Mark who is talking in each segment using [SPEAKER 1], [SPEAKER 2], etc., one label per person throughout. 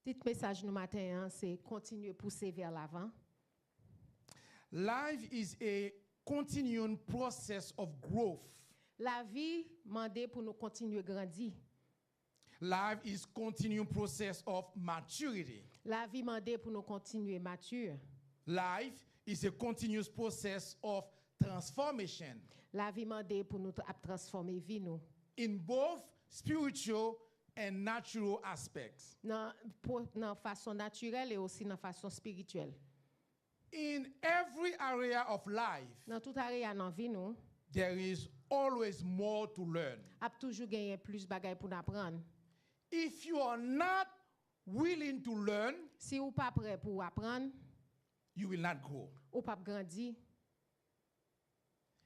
[SPEAKER 1] Petit message nous matin, c'est continuer à pousser vers l'avant.
[SPEAKER 2] Life is a continuing process of growth.
[SPEAKER 1] La vie demande pour nous continuer à grandir.
[SPEAKER 2] Life is continuing process of maturity.
[SPEAKER 1] La vie demande pour nous continuer mature.
[SPEAKER 2] Life is a continuous process of transformation
[SPEAKER 1] La vie demande pour nous transformer vie nous.
[SPEAKER 2] in both spiritual and natural aspects.
[SPEAKER 1] Dans façon naturelle et aussi dans façon spirituelle.
[SPEAKER 2] In every area of life,
[SPEAKER 1] Dans toute area dans vie nous,
[SPEAKER 2] there is always more to learn.
[SPEAKER 1] a toujours gagner plus bagaille pour apprendre.
[SPEAKER 2] If you are not willing to learn,
[SPEAKER 1] Si ou pas prêt pour apprendre,
[SPEAKER 2] you will not grow.
[SPEAKER 1] ou pas grandir.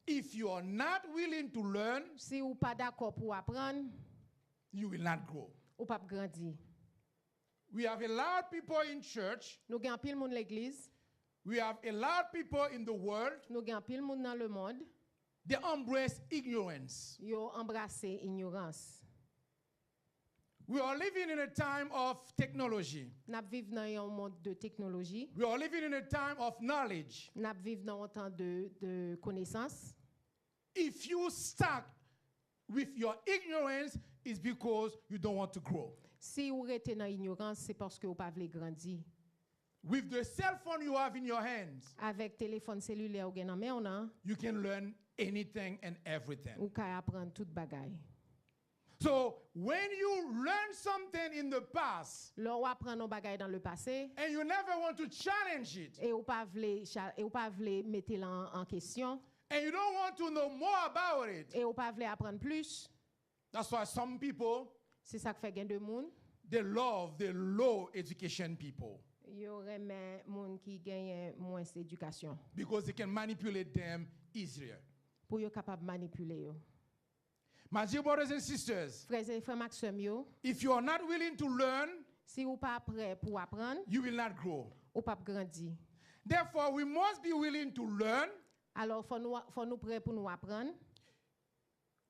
[SPEAKER 2] If you are not willing to learn,
[SPEAKER 1] Si ou pas d'accord pour apprendre,
[SPEAKER 2] you will not grow.
[SPEAKER 1] ou pas grandir.
[SPEAKER 2] We have a lot of people in church.
[SPEAKER 1] Nous gagnons pile monde l'église,
[SPEAKER 2] We have a lot of people in the world.
[SPEAKER 1] nous gagnons pile monde dans le monde,
[SPEAKER 2] They embrace ignorance.
[SPEAKER 1] yo embrasser ignorance.
[SPEAKER 2] We are living in a time of technology.
[SPEAKER 1] N'a vivre dans un monde de technologie,
[SPEAKER 2] We are living in a time of knowledge.
[SPEAKER 1] n'a vivre dans un temps de connaissance.
[SPEAKER 2] If you stuck with your ignorance, it's because you don't want to grow.
[SPEAKER 1] Si vous restez dans l'ignorance, c'est parce que vous ne voulez pas grandir.
[SPEAKER 2] With the cell phone you have in your hands,
[SPEAKER 1] Avec téléphone cellulaire ou gen nan men on
[SPEAKER 2] you can learn anything and everything.
[SPEAKER 1] ou ka apprendre toute bagaille.
[SPEAKER 2] So when you learn something in the past
[SPEAKER 1] Là ou apprendre un bagaille dans le passé
[SPEAKER 2] and you never want to challenge it,
[SPEAKER 1] et ou pas vle mettre en question
[SPEAKER 2] and you don't want to know more about it,
[SPEAKER 1] et ou pas vle apprendre plus,
[SPEAKER 2] that's why some people,
[SPEAKER 1] c'est ça que fait gen de moun.
[SPEAKER 2] they love the low education people
[SPEAKER 1] Yo remen moun qui gagne moins d'éducation
[SPEAKER 2] because they can manipulate them easier.
[SPEAKER 1] pour yo capable manipuler yo.
[SPEAKER 2] My dear brothers and sisters,
[SPEAKER 1] Frères et frères Maxime yo,
[SPEAKER 2] if you are not willing to learn,
[SPEAKER 1] si ou pas prêt pour apprendre,
[SPEAKER 2] you will not grow.
[SPEAKER 1] ou pas grandir.
[SPEAKER 2] Therefore, we must be willing to learn.
[SPEAKER 1] Alors faut nous prêt pour nous apprendre,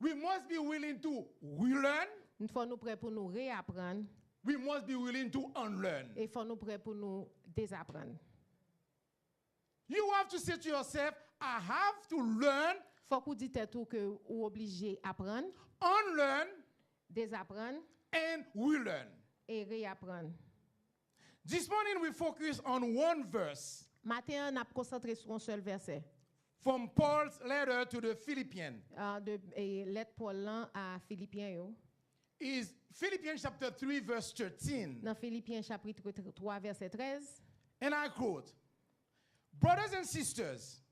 [SPEAKER 2] We must be willing to relearn.
[SPEAKER 1] faut nous prêt pour nous réapprendre
[SPEAKER 2] We must be willing to unlearn.
[SPEAKER 1] et faut nous prêt pour nous désapprendre.
[SPEAKER 2] You have to say to yourself, I have to learn,
[SPEAKER 1] Faut qu'on dise tout que ou obligé apprendre,
[SPEAKER 2] unlearn,
[SPEAKER 1] désapprendre
[SPEAKER 2] and relearn.
[SPEAKER 1] et réapprendre.
[SPEAKER 2] This morning we focus on one verse
[SPEAKER 1] Matin, on a concentré sur un seul verset.
[SPEAKER 2] from Paul's letter to the Philippians.
[SPEAKER 1] De lettre Paul lan à Philippiens yo.
[SPEAKER 2] Is Philippians chapter 3 verse 13.
[SPEAKER 1] Dans Philippiens chapitre 3 verset 13,
[SPEAKER 2] And I quote, brothers and sisters,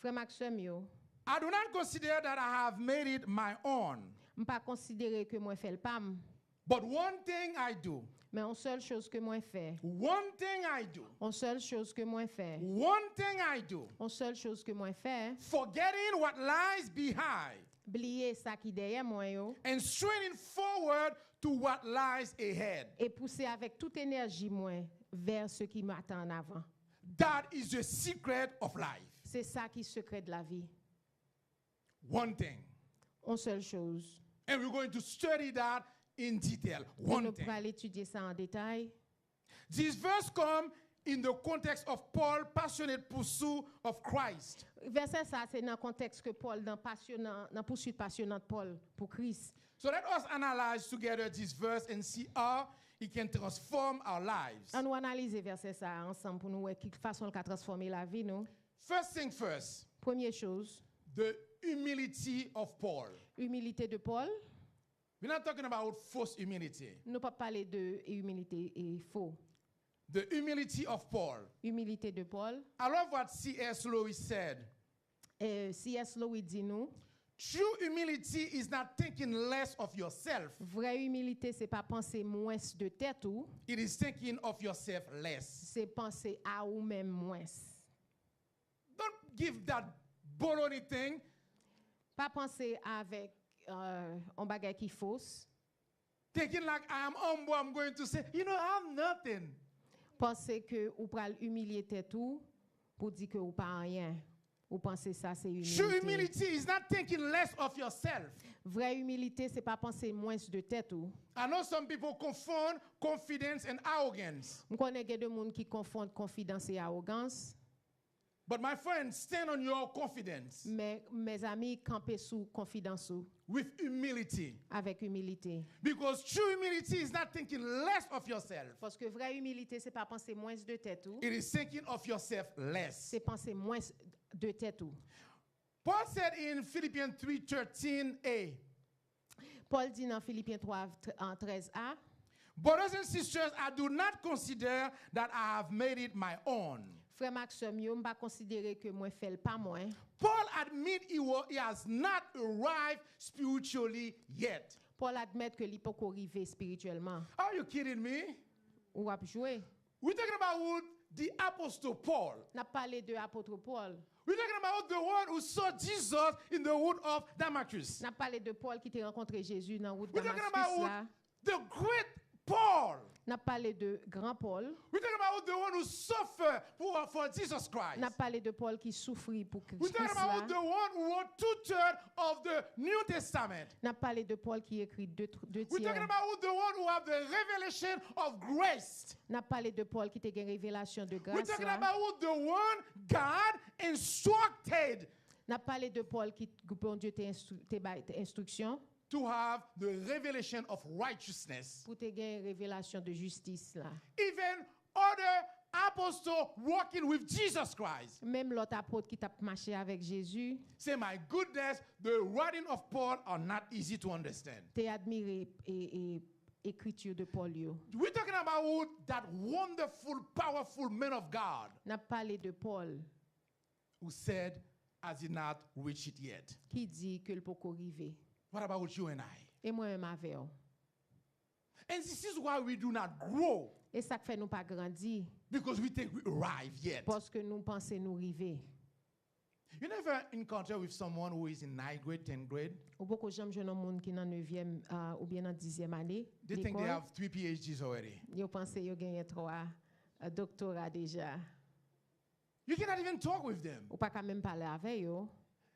[SPEAKER 1] frère Maxime yo,
[SPEAKER 2] I do not consider that I have made it my own,
[SPEAKER 1] m'pas considérer que moi fait le pam,
[SPEAKER 2] but one thing I do,
[SPEAKER 1] mais une seule chose que moi fait,
[SPEAKER 2] one thing I do,
[SPEAKER 1] une seule chose que moi fait,
[SPEAKER 2] one thing I do,
[SPEAKER 1] une seule chose que moi fait,
[SPEAKER 2] forgetting what lies behind
[SPEAKER 1] oublier ça qui derrière moi yo
[SPEAKER 2] and straining forward to what lies ahead.
[SPEAKER 1] et pousser avec toute énergie moi vers ce qui m'attend en avant.
[SPEAKER 2] That is the secret of life.
[SPEAKER 1] C'est ça qui est le secret de la vie.
[SPEAKER 2] One thing.
[SPEAKER 1] Une seule chose.
[SPEAKER 2] And we're going to study that in detail.
[SPEAKER 1] Et
[SPEAKER 2] One
[SPEAKER 1] nous
[SPEAKER 2] thing.
[SPEAKER 1] pourrons étudier ça en détail.
[SPEAKER 2] This verse comes in the context of Paul's passionate pursuit of Christ.
[SPEAKER 1] Verset ça c'est dans le contexte que Paul dans poursuite passionnante Paul pour Christ.
[SPEAKER 2] So let us analyze together this verse and see how it can transform our lives.
[SPEAKER 1] On nous analyser verset ça ensemble pour nous voir quelle façon il a transformé la vie nous.
[SPEAKER 2] First thing first,
[SPEAKER 1] Première chose,
[SPEAKER 2] the humility of Paul.
[SPEAKER 1] humilité de Paul.
[SPEAKER 2] We're not talking about false humility.
[SPEAKER 1] Nous pas parler de humilité et faux.
[SPEAKER 2] The humility of Paul.
[SPEAKER 1] Humilité de Paul.
[SPEAKER 2] I love what C.S. Lewis said.
[SPEAKER 1] C.S. Lewis dit nous,
[SPEAKER 2] True humility is not thinking less of yourself.
[SPEAKER 1] vraie humilité c'est pas penser moins de tête ou,
[SPEAKER 2] It is thinking of yourself less.
[SPEAKER 1] c'est penser à ou même moins.
[SPEAKER 2] Don't give that baloney thing.
[SPEAKER 1] Pas penser avec un bagage qui fausse.
[SPEAKER 2] Thinking like I am humble, I'm going to say, you know, I'm nothing.
[SPEAKER 1] Penser que ou pral humilier tête ou pour dire que ou pas rien. Ou pensez ça c'est
[SPEAKER 2] True
[SPEAKER 1] humilité.
[SPEAKER 2] humility is not thinking less of yourself.
[SPEAKER 1] Vraie humilité, c'est pas penser moins de tête ou.
[SPEAKER 2] I know some people confund confidence and arrogance.
[SPEAKER 1] On connaît des gens qui confondent confidence et arrogance.
[SPEAKER 2] But my friend, stand on your confidence
[SPEAKER 1] Mais mes amis, campez sous confidence ou,
[SPEAKER 2] with humility.
[SPEAKER 1] avec humilité.
[SPEAKER 2] Because true humility is not thinking less of yourself.
[SPEAKER 1] Parce que vraie humilité, c'est pas penser moins de tête ou.
[SPEAKER 2] It is thinking of yourself less.
[SPEAKER 1] C'est penser moins de tête ou.
[SPEAKER 2] Paul said in Philippians 3:13a,
[SPEAKER 1] Paul dit dans Philippiens 3, en 13a,
[SPEAKER 2] brothers and sisters, I do not consider that I have made it my own.
[SPEAKER 1] Frère Maxime, je ne pas considérer que moi fais pas moi.
[SPEAKER 2] Paul admit he has not arrived spiritually yet.
[SPEAKER 1] Paul admet que il peut arriver spirituellement.
[SPEAKER 2] Are you kidding me?
[SPEAKER 1] Ou a jouer.
[SPEAKER 2] We're talking about the apostle Paul.
[SPEAKER 1] N'a parlé de apôtre Paul.
[SPEAKER 2] We're talking about the one who saw Jesus in the wood of Damascus.
[SPEAKER 1] N'a parlé de Paul qui t'a rencontré Jésus dans la route de
[SPEAKER 2] We're talking
[SPEAKER 1] Damascus
[SPEAKER 2] about
[SPEAKER 1] là.
[SPEAKER 2] the great Paul.
[SPEAKER 1] N'a parlé de grand Paul.
[SPEAKER 2] We're talking about the one who suffered for Jesus Christ.
[SPEAKER 1] N'a parlé de Paul qui souffrit pour
[SPEAKER 2] We're
[SPEAKER 1] Christ
[SPEAKER 2] talking
[SPEAKER 1] là.
[SPEAKER 2] about the one who wrote 2/3 of the New Testament.
[SPEAKER 1] N'a parlé de Paul qui écrit deux
[SPEAKER 2] We're talking
[SPEAKER 1] tiers.
[SPEAKER 2] about the one who have the revelation of grace.
[SPEAKER 1] N'a parlé de Paul qui t'a une révélation de
[SPEAKER 2] We're
[SPEAKER 1] grâce
[SPEAKER 2] talking
[SPEAKER 1] là.
[SPEAKER 2] about the one God instructed
[SPEAKER 1] N'a parlé de Paul qui bon Dieu t'a instruction
[SPEAKER 2] to have the revelation of righteousness.
[SPEAKER 1] pour te gagner révélation de justice là.
[SPEAKER 2] Even other apostles walking with Jesus Christ.
[SPEAKER 1] Même l'autre apôtre qui t'a marché avec Jésus,
[SPEAKER 2] Say, my goodness, the writing of Paul are not easy to understand.
[SPEAKER 1] t'es admiré et écriture de Paul yo.
[SPEAKER 2] We're talking about that wonderful, powerful man of God
[SPEAKER 1] N'a parlé de Paul
[SPEAKER 2] who said, has he not reached it yet?
[SPEAKER 1] qui dit que le peut arriver.
[SPEAKER 2] What about you and I?
[SPEAKER 1] Et moi-même avec eux.
[SPEAKER 2] And this is why we do not grow,
[SPEAKER 1] Et ça fait nous pas grandir
[SPEAKER 2] because we think we arrive yet.
[SPEAKER 1] parce que nous pensons nous arriver.
[SPEAKER 2] You never encounter with someone who is in 9th grade, 10th grade?
[SPEAKER 1] Ou beaucoup de gens jeune monde qui dans 9e ou bien dans 10e année.
[SPEAKER 2] They think they
[SPEAKER 1] l'école,
[SPEAKER 2] have 3 PhDs already.
[SPEAKER 1] Yo pense yo gagné 3 doctorat déjà.
[SPEAKER 2] You cannot even talk with them.
[SPEAKER 1] Ou pas quand même parler avec yo.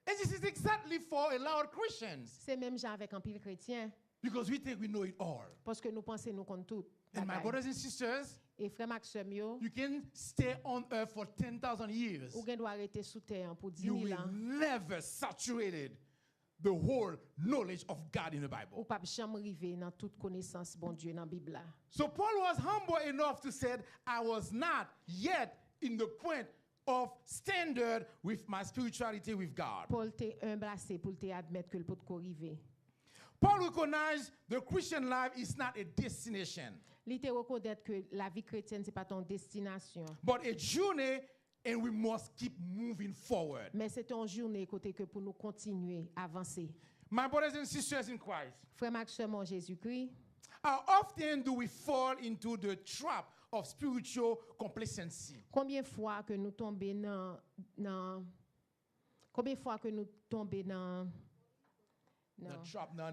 [SPEAKER 2] And this is exactly for a lot of Christians,
[SPEAKER 1] C'est même gens avec un pile chrétien
[SPEAKER 2] because we think we know it all.
[SPEAKER 1] parce que nous pensons nous compte tout.
[SPEAKER 2] And my brothers and sisters,
[SPEAKER 1] Et frère Maxime yo,
[SPEAKER 2] you can stay on earth for 10,000 years.
[SPEAKER 1] ou gen doit arrêter sous terre pour 10
[SPEAKER 2] You
[SPEAKER 1] 000
[SPEAKER 2] will
[SPEAKER 1] ans.
[SPEAKER 2] never saturate the whole knowledge of God in the
[SPEAKER 1] Ou
[SPEAKER 2] Bible.
[SPEAKER 1] pas jamais arriver dans toute connaissance bon Dieu dans la Bible là.
[SPEAKER 2] So Paul was humble enough to say, I was not yet in the point of standard with my spirituality with God.
[SPEAKER 1] Paul t'est humble assez pour te admettre que le peut arriver.
[SPEAKER 2] Paul recognized the Christian life is not a destination,
[SPEAKER 1] Il te reconnaître que la vie chrétienne c'est pas ton destination,
[SPEAKER 2] but a journey, and we must keep moving forward.
[SPEAKER 1] mais c'est ton journée côté que pour nous continuer avancer.
[SPEAKER 2] My brothers and sisters in Christ,
[SPEAKER 1] Frère Maxime en Jésus-Christ,
[SPEAKER 2] how often do we fall into the trap of spiritual complacency?
[SPEAKER 1] combien de fois que nous tombons combien de fois que nous tombons dans
[SPEAKER 2] The
[SPEAKER 1] no.
[SPEAKER 2] trap, no.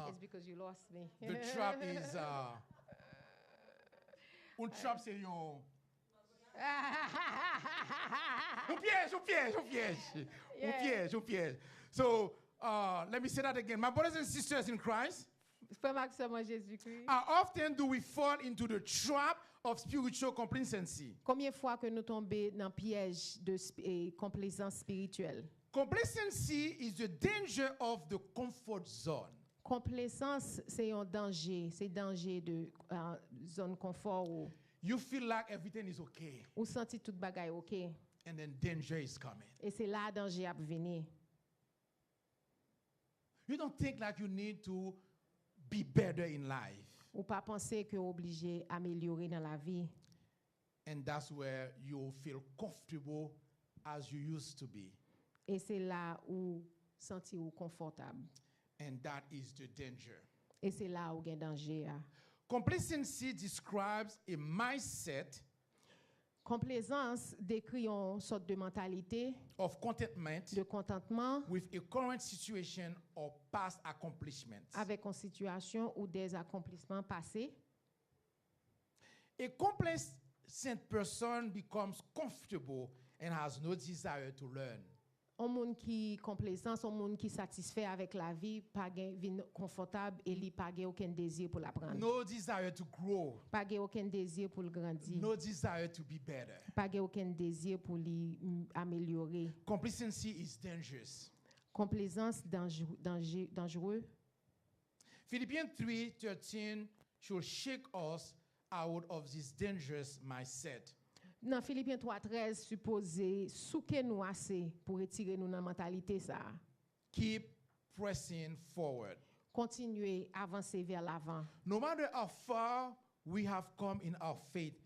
[SPEAKER 1] It's because you lost me.
[SPEAKER 2] The trap is, un trap c'est un piège. So, let me say that again. My brothers and sisters in Christ,
[SPEAKER 1] Frère Maxime en Jésus-Christ.
[SPEAKER 2] how often do we fall into the trap of spiritual complacency?
[SPEAKER 1] Combien de fois que nous tombons dans le piège de complaisance spirituelle?
[SPEAKER 2] Complacency is the danger of the comfort zone.
[SPEAKER 1] Complaisance, c'est un danger. C'est danger de zone confort où
[SPEAKER 2] You feel like everything is okay,
[SPEAKER 1] ou senti toute bagaille OK.
[SPEAKER 2] and then danger is coming.
[SPEAKER 1] Et c'est là danger à venir.
[SPEAKER 2] You don't think like you need to be better in life.
[SPEAKER 1] Ou pas penser que obligé améliorer dans la vie.
[SPEAKER 2] And that's where you feel comfortable as you used to be.
[SPEAKER 1] Et c'est là où sentir ou confortable.
[SPEAKER 2] And that is the danger.
[SPEAKER 1] Et c'est là où il y a danger.
[SPEAKER 2] Complacency describes a mindset
[SPEAKER 1] Complaisance décrit une sorte de mentalité
[SPEAKER 2] of contentment
[SPEAKER 1] de contentement
[SPEAKER 2] with a current situation or past accomplishments.
[SPEAKER 1] avec une situation ou des accomplissements passés.
[SPEAKER 2] A complacent person becomes comfortable and has no desire to learn.
[SPEAKER 1] Un monde qui complaisance, un monde qui satisfait avec la vie, pas vie confortable et li pas aucun désir pour la prendre.
[SPEAKER 2] No desire to grow.
[SPEAKER 1] Pas aucun désir pour le grandir.
[SPEAKER 2] No desire to be better.
[SPEAKER 1] Pas aucun désir pour lui améliorer.
[SPEAKER 2] Complacency is dangerous.
[SPEAKER 1] Complaisance dangereux.
[SPEAKER 2] Philippians 3:13 should shake us out of this dangerous mindset.
[SPEAKER 1] Dans Philippiens 3:13 supposé souke nous assez pour retirer nous dans mentalité ça.
[SPEAKER 2] Keep pressing forward.
[SPEAKER 1] Continuer avancer vers l'avant.
[SPEAKER 2] No matter how far we have come in our faith,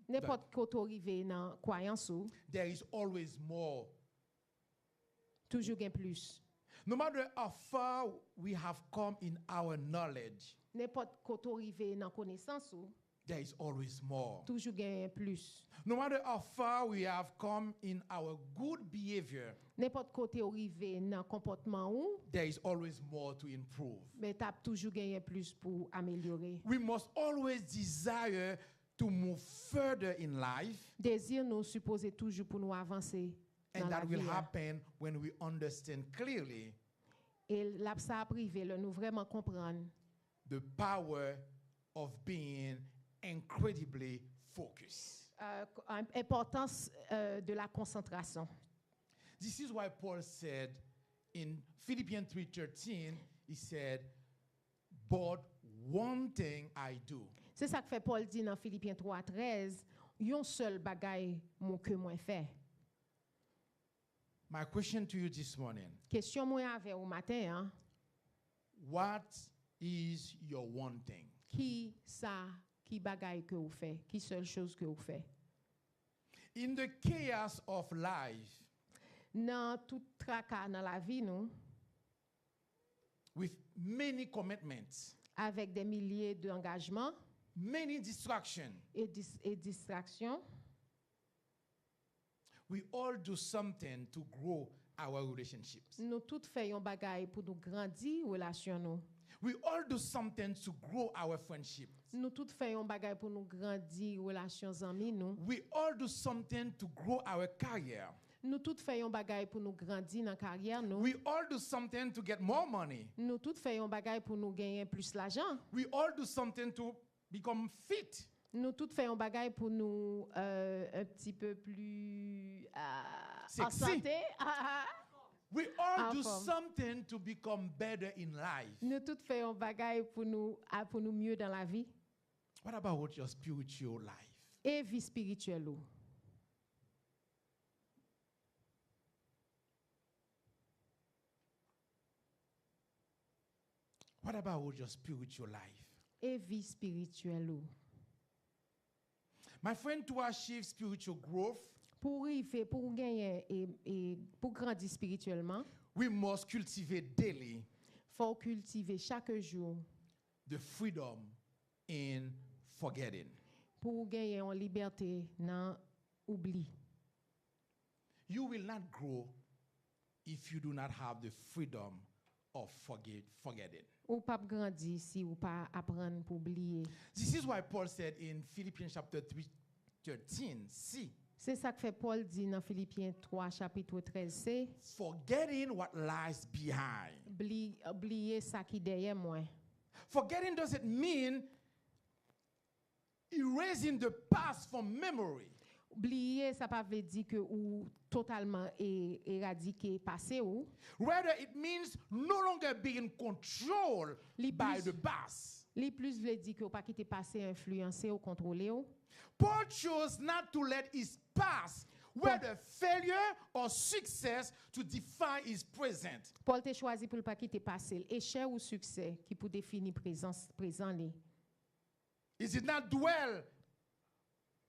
[SPEAKER 1] N'importe côté arrivé dans croyance ou
[SPEAKER 2] there is always more.
[SPEAKER 1] Toujours gain plus.
[SPEAKER 2] No matter how far we have come in our knowledge,
[SPEAKER 1] N'importe côté arrivé dans connaissance ou
[SPEAKER 2] there is always more.
[SPEAKER 1] toujours gain plus.
[SPEAKER 2] No matter how far we have come in our good behavior,
[SPEAKER 1] N'importe côté arrivé dans comportement ou
[SPEAKER 2] there is always more to improve.
[SPEAKER 1] mais t'as toujours gagné plus pour améliorer.
[SPEAKER 2] We must always desire to move further in life,
[SPEAKER 1] Désir nous supposé toujours pour nous avancer dans
[SPEAKER 2] and
[SPEAKER 1] la
[SPEAKER 2] that
[SPEAKER 1] vie.
[SPEAKER 2] will happen when we understand clearly
[SPEAKER 1] Et là ça privé le nous vraiment comprendre
[SPEAKER 2] the power of being incredibly focused.
[SPEAKER 1] Importance de la concentration.
[SPEAKER 2] This is why Paul said in Philippians 3:13, he said, "But one thing I do."
[SPEAKER 1] C'est ça que fait Paul dit dans Philippiens 3:13, yon seul bagay mon que moi fait.
[SPEAKER 2] My question to you this morning,
[SPEAKER 1] Question moi avec au matin hein,
[SPEAKER 2] what is your one thing?
[SPEAKER 1] qui bagay que vous fait, qui seule chose que vous fait.
[SPEAKER 2] In the chaos of life,
[SPEAKER 1] Dans tout tracas dans la vie nous,
[SPEAKER 2] with many commitments,
[SPEAKER 1] avec des milliers d'engagements
[SPEAKER 2] many distractions,
[SPEAKER 1] et distractions,
[SPEAKER 2] we all do something to grow our relationships.
[SPEAKER 1] nous toutes faisons bagay pour nous grandir relation nous.
[SPEAKER 2] We all do something to grow our friendship.
[SPEAKER 1] Nous toutes faisons bagay pour nous grandir relations amis nous.
[SPEAKER 2] We all do something to grow our career.
[SPEAKER 1] Nous toutes faisons bagay pour nous grandir dans carrière nous.
[SPEAKER 2] We all do something to get more money.
[SPEAKER 1] Nous toutes faisons bagay pour nous gagner plus l'argent.
[SPEAKER 2] We all do something to become fit.
[SPEAKER 1] Nous toutes faisons bagay pour nous un petit peu plus en
[SPEAKER 2] Sexy.
[SPEAKER 1] santé.
[SPEAKER 2] We all
[SPEAKER 1] En
[SPEAKER 2] do
[SPEAKER 1] forme.
[SPEAKER 2] something to become better in life.
[SPEAKER 1] Nous toutes faisons bagay pour nous mieux dans la vie
[SPEAKER 2] What about your spiritual life?
[SPEAKER 1] et vie spirituelle. Ou.
[SPEAKER 2] What about your spiritual life?
[SPEAKER 1] Et vie spirituelle. Ou.
[SPEAKER 2] My friend, to achieve spiritual growth,
[SPEAKER 1] Pour gagner et pour grandir spirituellement,
[SPEAKER 2] we must cultivate daily
[SPEAKER 1] faut cultiver chaque jour
[SPEAKER 2] the freedom in forgetting.
[SPEAKER 1] pour gagner en liberté dans oubli.
[SPEAKER 2] You will not grow if you do not have the freedom of forgetting.
[SPEAKER 1] Ou pas grandir si ou pas apprendre pour oublier.
[SPEAKER 2] This is why Paul said in Philippians chapter 3:13, see,
[SPEAKER 1] C'est ça que fait Paul dit dans Philippiens 3 chapitre 13, c'est
[SPEAKER 2] forgetting what lies behind.
[SPEAKER 1] oublier ça qui derrière moi.
[SPEAKER 2] Forgetting doesn't mean erasing the past from memory.
[SPEAKER 1] Oublier ça pas veut dire que ou totalement éradiquer passé ou
[SPEAKER 2] Rather, it means no longer being controlled
[SPEAKER 1] Li
[SPEAKER 2] by
[SPEAKER 1] plus-
[SPEAKER 2] the past.
[SPEAKER 1] les plus veut dire que ou pas quitter passé influencer ou contrôler ou.
[SPEAKER 2] Paul chose not to let his past, whether failure or success, to define his present.
[SPEAKER 1] Paul t'a choisi pour pas quitter passé, échec ou succès qui pour définir présent li.
[SPEAKER 2] He did not dwell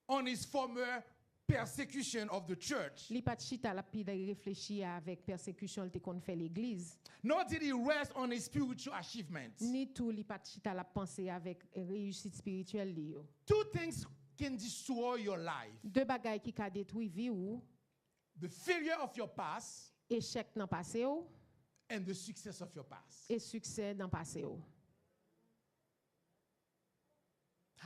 [SPEAKER 2] on his former persecution of the church,
[SPEAKER 1] Li pas chita la pi réfléchir avec persécution te kon fait l'église.
[SPEAKER 2] nor did he rest on his spiritual achievements.
[SPEAKER 1] Ni tout li pas chita la penser avec réussite spirituelle li yo.
[SPEAKER 2] Two things can destroy your life:
[SPEAKER 1] Deux bagailles qui ka détruit vie ou,
[SPEAKER 2] the failure of your past
[SPEAKER 1] échec dans passé ou
[SPEAKER 2] and the success of your past.
[SPEAKER 1] et succès dans passé ou.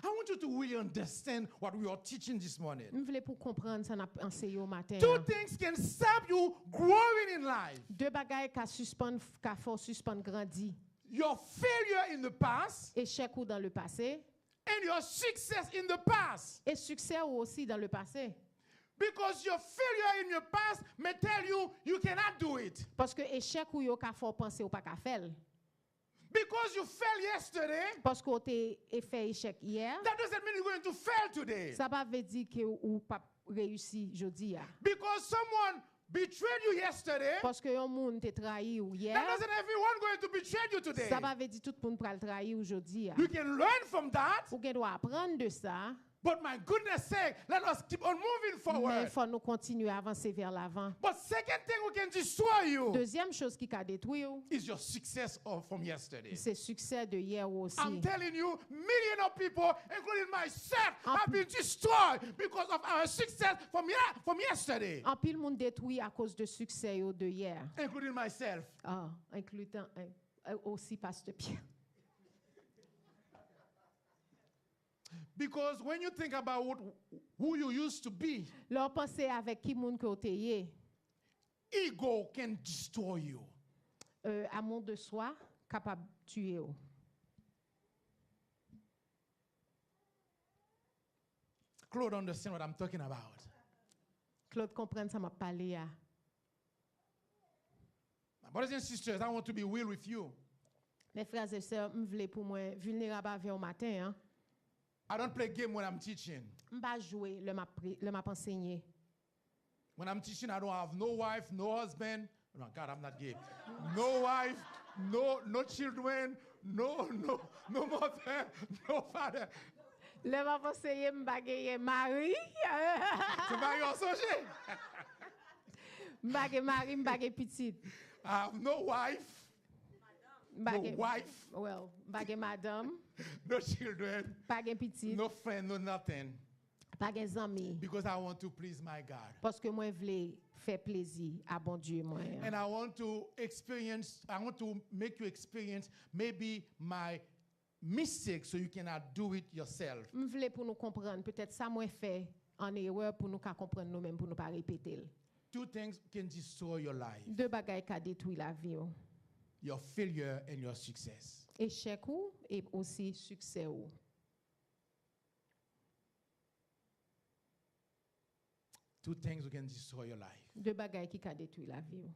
[SPEAKER 2] I want you to really understand what we are teaching this morning.
[SPEAKER 1] Je voulais pour comprendre ça n'a enseigné au matin.
[SPEAKER 2] Two things can stop you growing in life.
[SPEAKER 1] Deux bagailles qu'a faut suspendre grandi.
[SPEAKER 2] Your failure in the past
[SPEAKER 1] Échec ou dans le passé
[SPEAKER 2] and your success in the past.
[SPEAKER 1] et succès ou aussi dans le passé.
[SPEAKER 2] Because your failure in your past may tell you you cannot do it.
[SPEAKER 1] Parce que échec ou yo ka faut penser ou pas ka faire.
[SPEAKER 2] Because you failed yesterday,
[SPEAKER 1] Parce que t'es fait échec hier,
[SPEAKER 2] that doesn't mean you're going to fail today.
[SPEAKER 1] ça pas veut dire que ou pas réussi aujourd'hui.
[SPEAKER 2] Because someone betrayed you yesterday,
[SPEAKER 1] Parce que un monde t'a trahi ou hier,
[SPEAKER 2] that doesn't mean everyone going to betray you today.
[SPEAKER 1] ça pas veut dire tout le monde pral trahir aujourd'hui.
[SPEAKER 2] You can learn from that,
[SPEAKER 1] Ou qu'on doit apprendre de ça,
[SPEAKER 2] but my goodness sake, let us keep on moving
[SPEAKER 1] mais il
[SPEAKER 2] forward.
[SPEAKER 1] faut nous continuer à avancer vers l'avant.
[SPEAKER 2] But second thing we can destroy you
[SPEAKER 1] Deuxième chose qui a détruit,
[SPEAKER 2] is your success from yesterday.
[SPEAKER 1] c'est succès de hier aussi.
[SPEAKER 2] I'm telling you, millions of people, including myself,
[SPEAKER 1] En
[SPEAKER 2] have been destroyed because of our success from yesterday,
[SPEAKER 1] En pile monde détruit à cause de succès yo de hier.
[SPEAKER 2] including myself.
[SPEAKER 1] Ah, incluant aussi Pasteur Pierre.
[SPEAKER 2] Because when you think about who you used to be,
[SPEAKER 1] Leur penser avec qui monde que t'es yé,
[SPEAKER 2] ego can destroy you.
[SPEAKER 1] amour de soi capable de tuer.
[SPEAKER 2] Claude understand what I'm talking about.
[SPEAKER 1] Claude comprend ça m'a parlé à.
[SPEAKER 2] My brothers and sisters, I want to be real with you.
[SPEAKER 1] Mes frères et sœurs, me voulais pour moi vulnérable avec au matin hein.
[SPEAKER 2] I don't play game when I'm teaching.
[SPEAKER 1] M'pas jouer le m'a enseigné.
[SPEAKER 2] When I'm teaching, I don't have no wife, no husband. Oh, God, I'm not gay. No wife, no children, no mother, no father.
[SPEAKER 1] Le m'a enseigné m'bagaye mari.
[SPEAKER 2] C'est marié en songé.
[SPEAKER 1] M'bagaye mari, m'bagaye petite.
[SPEAKER 2] I have no wife, no wife,
[SPEAKER 1] Well, m'bagaye madame,
[SPEAKER 2] no children,
[SPEAKER 1] m'bagaye petite,
[SPEAKER 2] no friend, no nothing.
[SPEAKER 1] m'bagaye zami.
[SPEAKER 2] Because I want to please my God.
[SPEAKER 1] Parce que moi voulais faire plaisir à bon Dieu moi.
[SPEAKER 2] And I want to make you experience maybe my mistake so you cannot do it yourself.
[SPEAKER 1] Je voulais pour nous comprendre, peut-être ça moi fait en erreur pour nous comprendre nous-mêmes pour nous pas répéter.
[SPEAKER 2] Two things can destroy your life.
[SPEAKER 1] Deux bagailles qui détruit la vie.
[SPEAKER 2] Your failure and your success.
[SPEAKER 1] Échec ou et aussi succès ou.
[SPEAKER 2] Two things that can destroy your life.
[SPEAKER 1] Deux bagailles qui détruit la vie.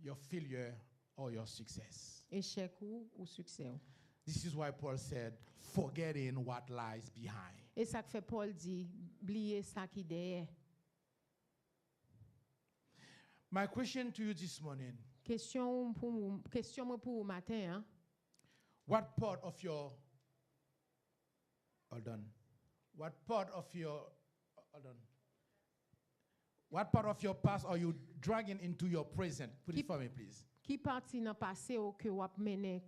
[SPEAKER 2] Your failure or your success.
[SPEAKER 1] Échec ou succès ou.
[SPEAKER 2] This is why Paul said, forgetting what lies behind.
[SPEAKER 1] Et ça que fait Paul dit, oublier ça qui derrière.
[SPEAKER 2] My question to you this morning,
[SPEAKER 1] Question moi pour au matin hein.
[SPEAKER 2] what part of your hold on. What part of your hold on. What part of your past are you dragging into your present? Put it for me, please.
[SPEAKER 1] Qui parti dans passé ou que ou mener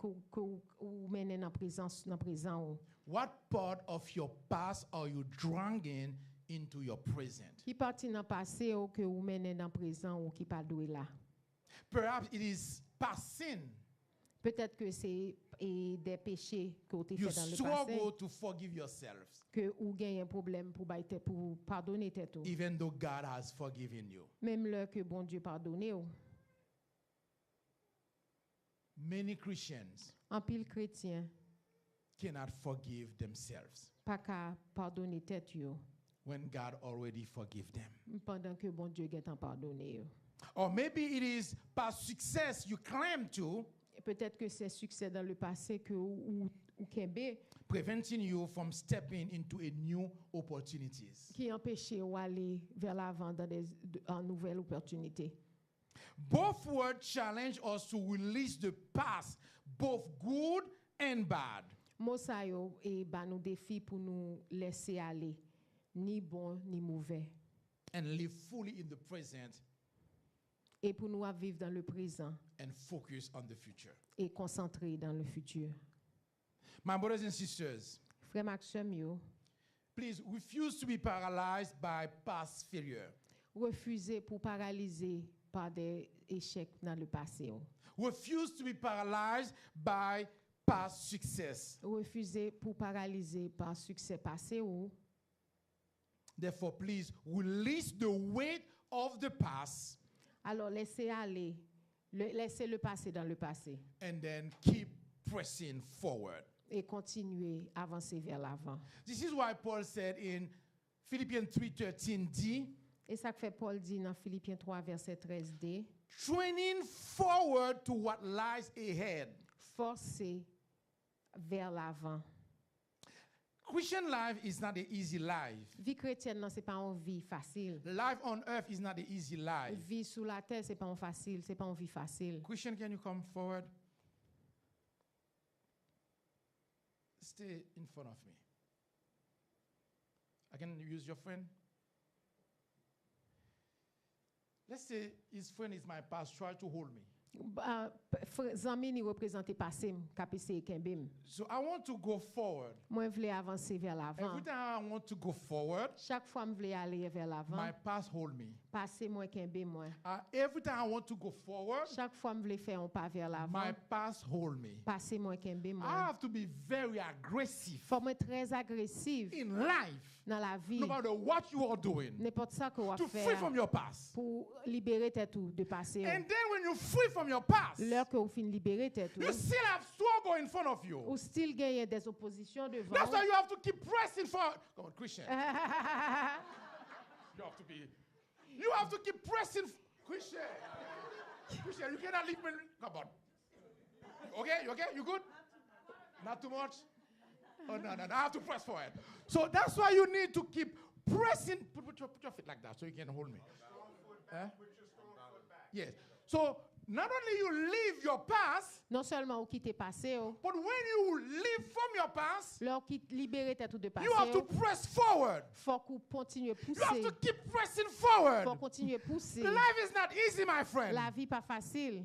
[SPEAKER 1] ou mener dans présent ou.
[SPEAKER 2] What part of your past are you dragging into your present?
[SPEAKER 1] Qui parti dans passé ou que ou mener dans présent ou qui pas doué là.
[SPEAKER 2] Perhaps it is past sin.
[SPEAKER 1] Peut-être que c'est des péchés que tu
[SPEAKER 2] You
[SPEAKER 1] fait dans le passé
[SPEAKER 2] struggle to forgive yourself,
[SPEAKER 1] que ou gagne un problème pour pardonner tête ou.
[SPEAKER 2] even though God has forgiven you.
[SPEAKER 1] Même là que bon Dieu pardonné ou.
[SPEAKER 2] Many Christians
[SPEAKER 1] En pile chrétien
[SPEAKER 2] cannot forgive themselves
[SPEAKER 1] pas qu'à pardonner tête yo
[SPEAKER 2] when God already forgave them.
[SPEAKER 1] pendant que bon Dieu est en pardonné yo.
[SPEAKER 2] Or maybe it is past success you claim to,
[SPEAKER 1] Et peut-être que c'est succès dans le passé que ou kembe
[SPEAKER 2] preventing you from stepping into a new opportunities.
[SPEAKER 1] qui empêche ou aller vers l'avant dans en nouvelles opportunités.
[SPEAKER 2] Both words challenge us to release the past, both good and bad.
[SPEAKER 1] Mosa yo et ba nous défi pour nous laisser aller ni bon ni mauvais
[SPEAKER 2] And live fully in the present
[SPEAKER 1] et pour nous vivre dans le présent
[SPEAKER 2] and focus on the future.
[SPEAKER 1] et concentrer dans le futur.
[SPEAKER 2] My brothers and sisters,
[SPEAKER 1] Frère Maxime yo,
[SPEAKER 2] please refuse to be paralyzed by past failure.
[SPEAKER 1] refusez pour paralyser par des échecs dans le passé.
[SPEAKER 2] Refuse to be paralyzed by past success.
[SPEAKER 1] Refuser pour paralyser par succès passé ou.
[SPEAKER 2] Therefore, please release the weight of the past.
[SPEAKER 1] Alors laissez aller, laissez le passé dans le passé.
[SPEAKER 2] And then keep pressing forward.
[SPEAKER 1] Et continuer à avancer vers l'avant.
[SPEAKER 2] This is why Paul said in Philippians 3:13d.
[SPEAKER 1] Et ça que fait Paul dit dans Philippiens 3 verset 13d.
[SPEAKER 2] Training forward to what lies ahead.
[SPEAKER 1] Forcer vers l'avant.
[SPEAKER 2] Christian life is not an easy life.
[SPEAKER 1] Vie chrétienne non c'est pas une vie facile.
[SPEAKER 2] Life on earth is not an easy life.
[SPEAKER 1] Vie sous la terre c'est pas facile, c'est pas une vie facile.
[SPEAKER 2] Christian, can you come forward? Stay in front of me. I can use your friend. Let's say his friend is my past, try to hold me.
[SPEAKER 1] Zami ni représenter passé KPC Kembim.
[SPEAKER 2] So I want to go forward.
[SPEAKER 1] Moi voulais avancer vers l'avant.
[SPEAKER 2] Every time I want to go forward,
[SPEAKER 1] Chaque fois me voulais aller vers l'avant.
[SPEAKER 2] my past hold me.
[SPEAKER 1] Passé moi Kembim moi.
[SPEAKER 2] Every time I want to go forward,
[SPEAKER 1] Chaque fois me voulais faire un pas vers l'avant.
[SPEAKER 2] my past hold me.
[SPEAKER 1] Passé moi Kembim
[SPEAKER 2] I
[SPEAKER 1] moi.
[SPEAKER 2] have to be very aggressive
[SPEAKER 1] Faut être très agressif
[SPEAKER 2] in life,
[SPEAKER 1] dans la vie.
[SPEAKER 2] no matter what you are doing,
[SPEAKER 1] N'importe ça que vous
[SPEAKER 2] to free
[SPEAKER 1] faire
[SPEAKER 2] from your past.
[SPEAKER 1] pour libérer tête tout de passé.
[SPEAKER 2] And then when you're free from your past,
[SPEAKER 1] L'heure que vous finissez libérer tête tout.
[SPEAKER 2] you still have struggle in front of you.
[SPEAKER 1] Ou still gagner des oppositions devant.
[SPEAKER 2] That's why you have to keep pressing forward. Come on, Christian. You have to keep pressing. Christian. Christian, you cannot leave me. Come on. Okay? You okay? You good? Not too much? Oh, no. I have to press forward. So that's why you need to keep pressing. Put your feet like that so you can hold me. Yes. So not only you leave your past,
[SPEAKER 1] Non seulement vous quittez passé,
[SPEAKER 2] but when you leave from your past,
[SPEAKER 1] leur quitte libérer tête tout de passé.
[SPEAKER 2] you have to press forward.
[SPEAKER 1] Faut qu'on continue
[SPEAKER 2] You
[SPEAKER 1] pousser.
[SPEAKER 2] have to keep pressing forward.
[SPEAKER 1] Faut continuer pousser.
[SPEAKER 2] Life is not easy, my friend.
[SPEAKER 1] La vie pas facile.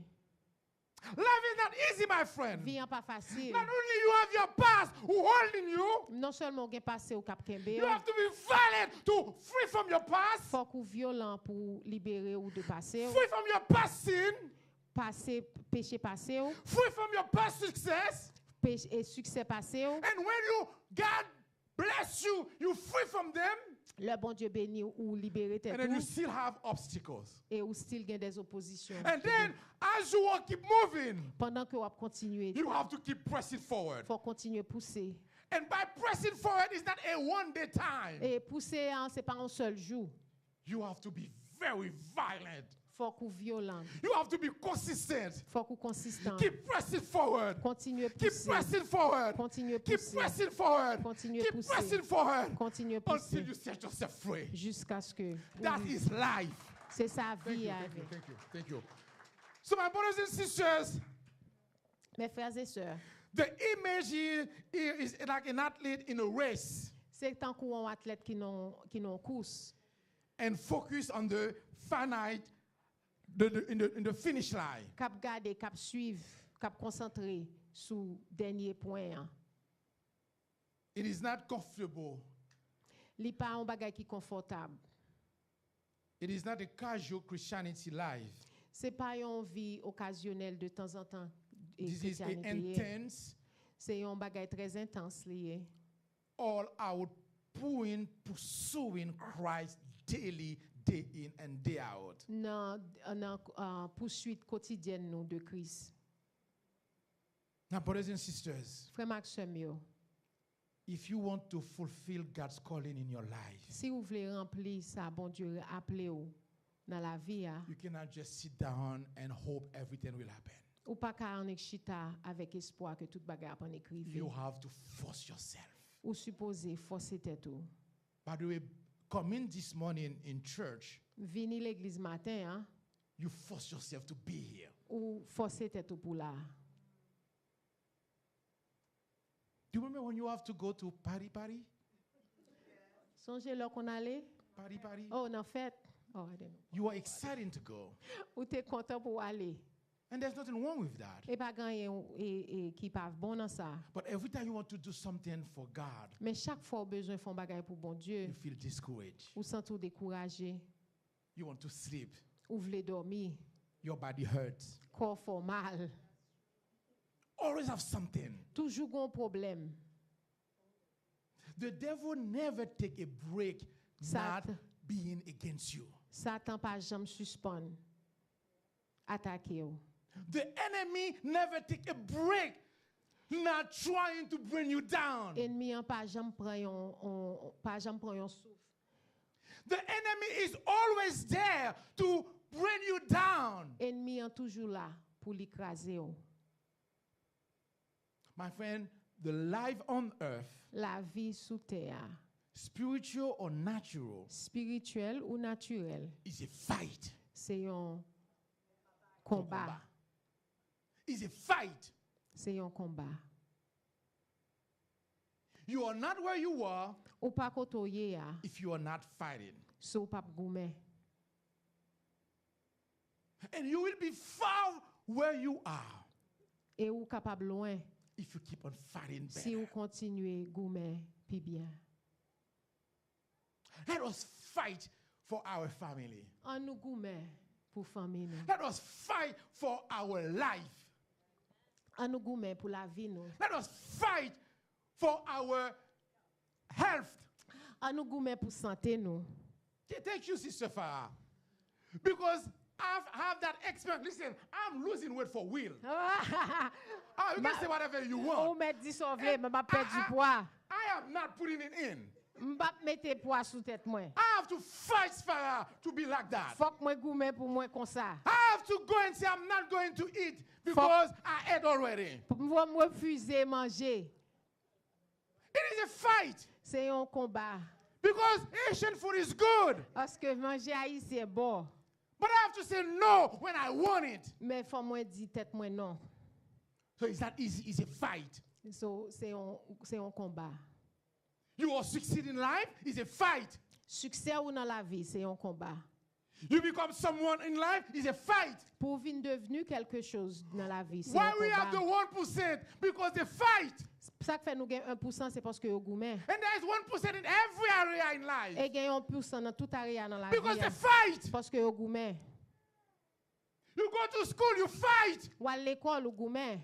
[SPEAKER 2] Life is not easy, my friend.
[SPEAKER 1] Vie pas facile.
[SPEAKER 2] Not only you have your past who holding you,
[SPEAKER 1] Non seulement gain passé au cap Kembe.
[SPEAKER 2] you have to be violent to free from your past,
[SPEAKER 1] Faut qu'on violent pour libérer ou de passé.
[SPEAKER 2] free from your past sin,
[SPEAKER 1] Passé péché passé,
[SPEAKER 2] free from your past success.
[SPEAKER 1] péché et succès passé.
[SPEAKER 2] And when God bless you, you free from them,
[SPEAKER 1] Le bon Dieu béni ou libérer tête
[SPEAKER 2] and then you
[SPEAKER 1] tout
[SPEAKER 2] still have obstacles.
[SPEAKER 1] et ou still gain des oppositions.
[SPEAKER 2] And then as you keep moving,
[SPEAKER 1] Pendant que vous continuez,
[SPEAKER 2] you have to keep pressing forward.
[SPEAKER 1] faut continuer pousser.
[SPEAKER 2] And by pressing forward, it's not a one-day time.
[SPEAKER 1] Et pousser hein, c'est pas un seul jour.
[SPEAKER 2] You have to be very violent.
[SPEAKER 1] Faut qu'on violent.
[SPEAKER 2] You have to be consistent.
[SPEAKER 1] Faut qu'on consistant.
[SPEAKER 2] Keep pressing forward.
[SPEAKER 1] Continuer
[SPEAKER 2] Keep
[SPEAKER 1] pousser.
[SPEAKER 2] pressing forward.
[SPEAKER 1] Continuer
[SPEAKER 2] Keep
[SPEAKER 1] pousser.
[SPEAKER 2] pressing forward.
[SPEAKER 1] Continuer
[SPEAKER 2] Keep
[SPEAKER 1] pousser.
[SPEAKER 2] pressing forward
[SPEAKER 1] Continuer
[SPEAKER 2] until
[SPEAKER 1] pousser
[SPEAKER 2] you set yourself free.
[SPEAKER 1] jusqu'à ce que
[SPEAKER 2] That is life.
[SPEAKER 1] c'est sa
[SPEAKER 2] Thank
[SPEAKER 1] vie
[SPEAKER 2] you,
[SPEAKER 1] avec.
[SPEAKER 2] thank you. So my brothers and sisters,
[SPEAKER 1] Mes frères et sœurs,
[SPEAKER 2] the image here is like an athlete in a race
[SPEAKER 1] c'est tant qu'on athlète qui n'ont course
[SPEAKER 2] and focus on the finite, in the finish line.
[SPEAKER 1] cap garder, cap suivre, cap concentrer sur dernier point. Hein.
[SPEAKER 2] It is not comfortable.
[SPEAKER 1] Li pas un bagage qui confortable.
[SPEAKER 2] It is not a casual Christianity life.
[SPEAKER 1] C'est pas une vie occasionnelle de temps en temps. Et
[SPEAKER 2] This is an
[SPEAKER 1] chrétienté.
[SPEAKER 2] intense,
[SPEAKER 1] C'est un bagage très intense lié.
[SPEAKER 2] all out pursuing Christ daily, day in and day out.
[SPEAKER 1] Dans poursuite quotidienne nous de Christ.
[SPEAKER 2] Now, brothers and sisters,
[SPEAKER 1] Frère Maxime, yo,
[SPEAKER 2] if you want to fulfill God's calling in your life,
[SPEAKER 1] si vous voulez remplir ça, bon Dieu appelé ou dans la vie, hein,
[SPEAKER 2] you cannot just sit down and hope everything will happen.
[SPEAKER 1] ou pas qu'à en chita avec espoir que toute bagarre en écrive.
[SPEAKER 2] You have to force yourself.
[SPEAKER 1] Ou supposer forcer tête ou.
[SPEAKER 2] By the way, coming this morning in church,
[SPEAKER 1] Vini l'église matin, hein,
[SPEAKER 2] you force yourself to be here.
[SPEAKER 1] ou forcer tête ou pour là.
[SPEAKER 2] Do you remember when you have to go to party?
[SPEAKER 1] Songez là qu'on allait?
[SPEAKER 2] Party.
[SPEAKER 1] Oh, en fait. Oh, I don't know.
[SPEAKER 2] You are excited to go.
[SPEAKER 1] Ou t'es content pour aller.
[SPEAKER 2] And there's nothing wrong with that.
[SPEAKER 1] Et pas gagner et qui pas bon dans ça.
[SPEAKER 2] But every time you want to do something for God,
[SPEAKER 1] Mais chaque fois besoin font bagaille pour bon Dieu,
[SPEAKER 2] you feel discouraged.
[SPEAKER 1] ou sens tout découragé,
[SPEAKER 2] You want to sleep.
[SPEAKER 1] ou voulez dormir,
[SPEAKER 2] Your body hurts.
[SPEAKER 1] corps fort mal.
[SPEAKER 2] always have something.
[SPEAKER 1] Toujours un problème.
[SPEAKER 2] The devil never take a break not
[SPEAKER 1] Satan.
[SPEAKER 2] being against you.
[SPEAKER 1] Satan pas jamais suspend. Attaquer ou.
[SPEAKER 2] The enemy never take a break not trying to bring you down.
[SPEAKER 1] Ennemi an pas jamais prend un souffle.
[SPEAKER 2] The enemy is always there to bring you down.
[SPEAKER 1] Ennemi an toujours là pour l'écraser ou.
[SPEAKER 2] My friend, the life on earth,
[SPEAKER 1] La vie sous terre,
[SPEAKER 2] spiritual or natural,
[SPEAKER 1] spirituelle ou naturelle,
[SPEAKER 2] is a fight.
[SPEAKER 1] c'est un combat.
[SPEAKER 2] It's a fight.
[SPEAKER 1] C'est un combat.
[SPEAKER 2] You are not where you are
[SPEAKER 1] Ou pas kotoye ya,
[SPEAKER 2] if you are not fighting.
[SPEAKER 1] so pas goumen.
[SPEAKER 2] And you will be far where you are
[SPEAKER 1] Et ou capable loin
[SPEAKER 2] if you keep on fighting
[SPEAKER 1] si
[SPEAKER 2] better.
[SPEAKER 1] ou continuer goumen pi bien.
[SPEAKER 2] Let us fight for our family.
[SPEAKER 1] An nou goumen pour famille nou.
[SPEAKER 2] Let us fight for our life.
[SPEAKER 1] An nou goumen pour la vie nou.
[SPEAKER 2] Let us fight for our health.
[SPEAKER 1] An nou goumen pour santé nou.
[SPEAKER 2] Thank you, Sister Farah. Because I've had that experience. Listen, I'm losing weight for real. You can say whatever you
[SPEAKER 1] Ou
[SPEAKER 2] want.
[SPEAKER 1] met disovle, mais m'a perdre du poids.
[SPEAKER 2] I am not putting it in.
[SPEAKER 1] M'pa mette poids sous tête moi.
[SPEAKER 2] I have to fight Farah to be like that.
[SPEAKER 1] Faut que moi goumen pour moi comme ça.
[SPEAKER 2] I have to go and say I'm not going to eat because I ate already.
[SPEAKER 1] Moi me refuser manger.
[SPEAKER 2] It is a fight
[SPEAKER 1] C'est un combat.
[SPEAKER 2] because Asian food is good.
[SPEAKER 1] Parce que manger haïtien bon.
[SPEAKER 2] But I have to say no when I want it.
[SPEAKER 1] Mais faut moi dire tête moi non.
[SPEAKER 2] So it's not easy. It's a fight.
[SPEAKER 1] So c'est un combat.
[SPEAKER 2] You are succeed in life. It's a fight.
[SPEAKER 1] Succès ou dans la vie, c'est un combat.
[SPEAKER 2] You become someone in life. It's a fight.
[SPEAKER 1] Pour venir devenu quelque chose dans la vie, c'est
[SPEAKER 2] Why
[SPEAKER 1] un
[SPEAKER 2] we have the
[SPEAKER 1] combat.
[SPEAKER 2] 1%? Because they fight.
[SPEAKER 1] Ça que fait nous gain 1%, c'est parce que vous goumen.
[SPEAKER 2] And there is 1% in every area in life.
[SPEAKER 1] Et gain 1% dans toute area dans la
[SPEAKER 2] Because
[SPEAKER 1] vie.
[SPEAKER 2] they fight.
[SPEAKER 1] Parce que vous goumen.
[SPEAKER 2] You go to school, you fight.
[SPEAKER 1] Ou à l'école, vous goumen.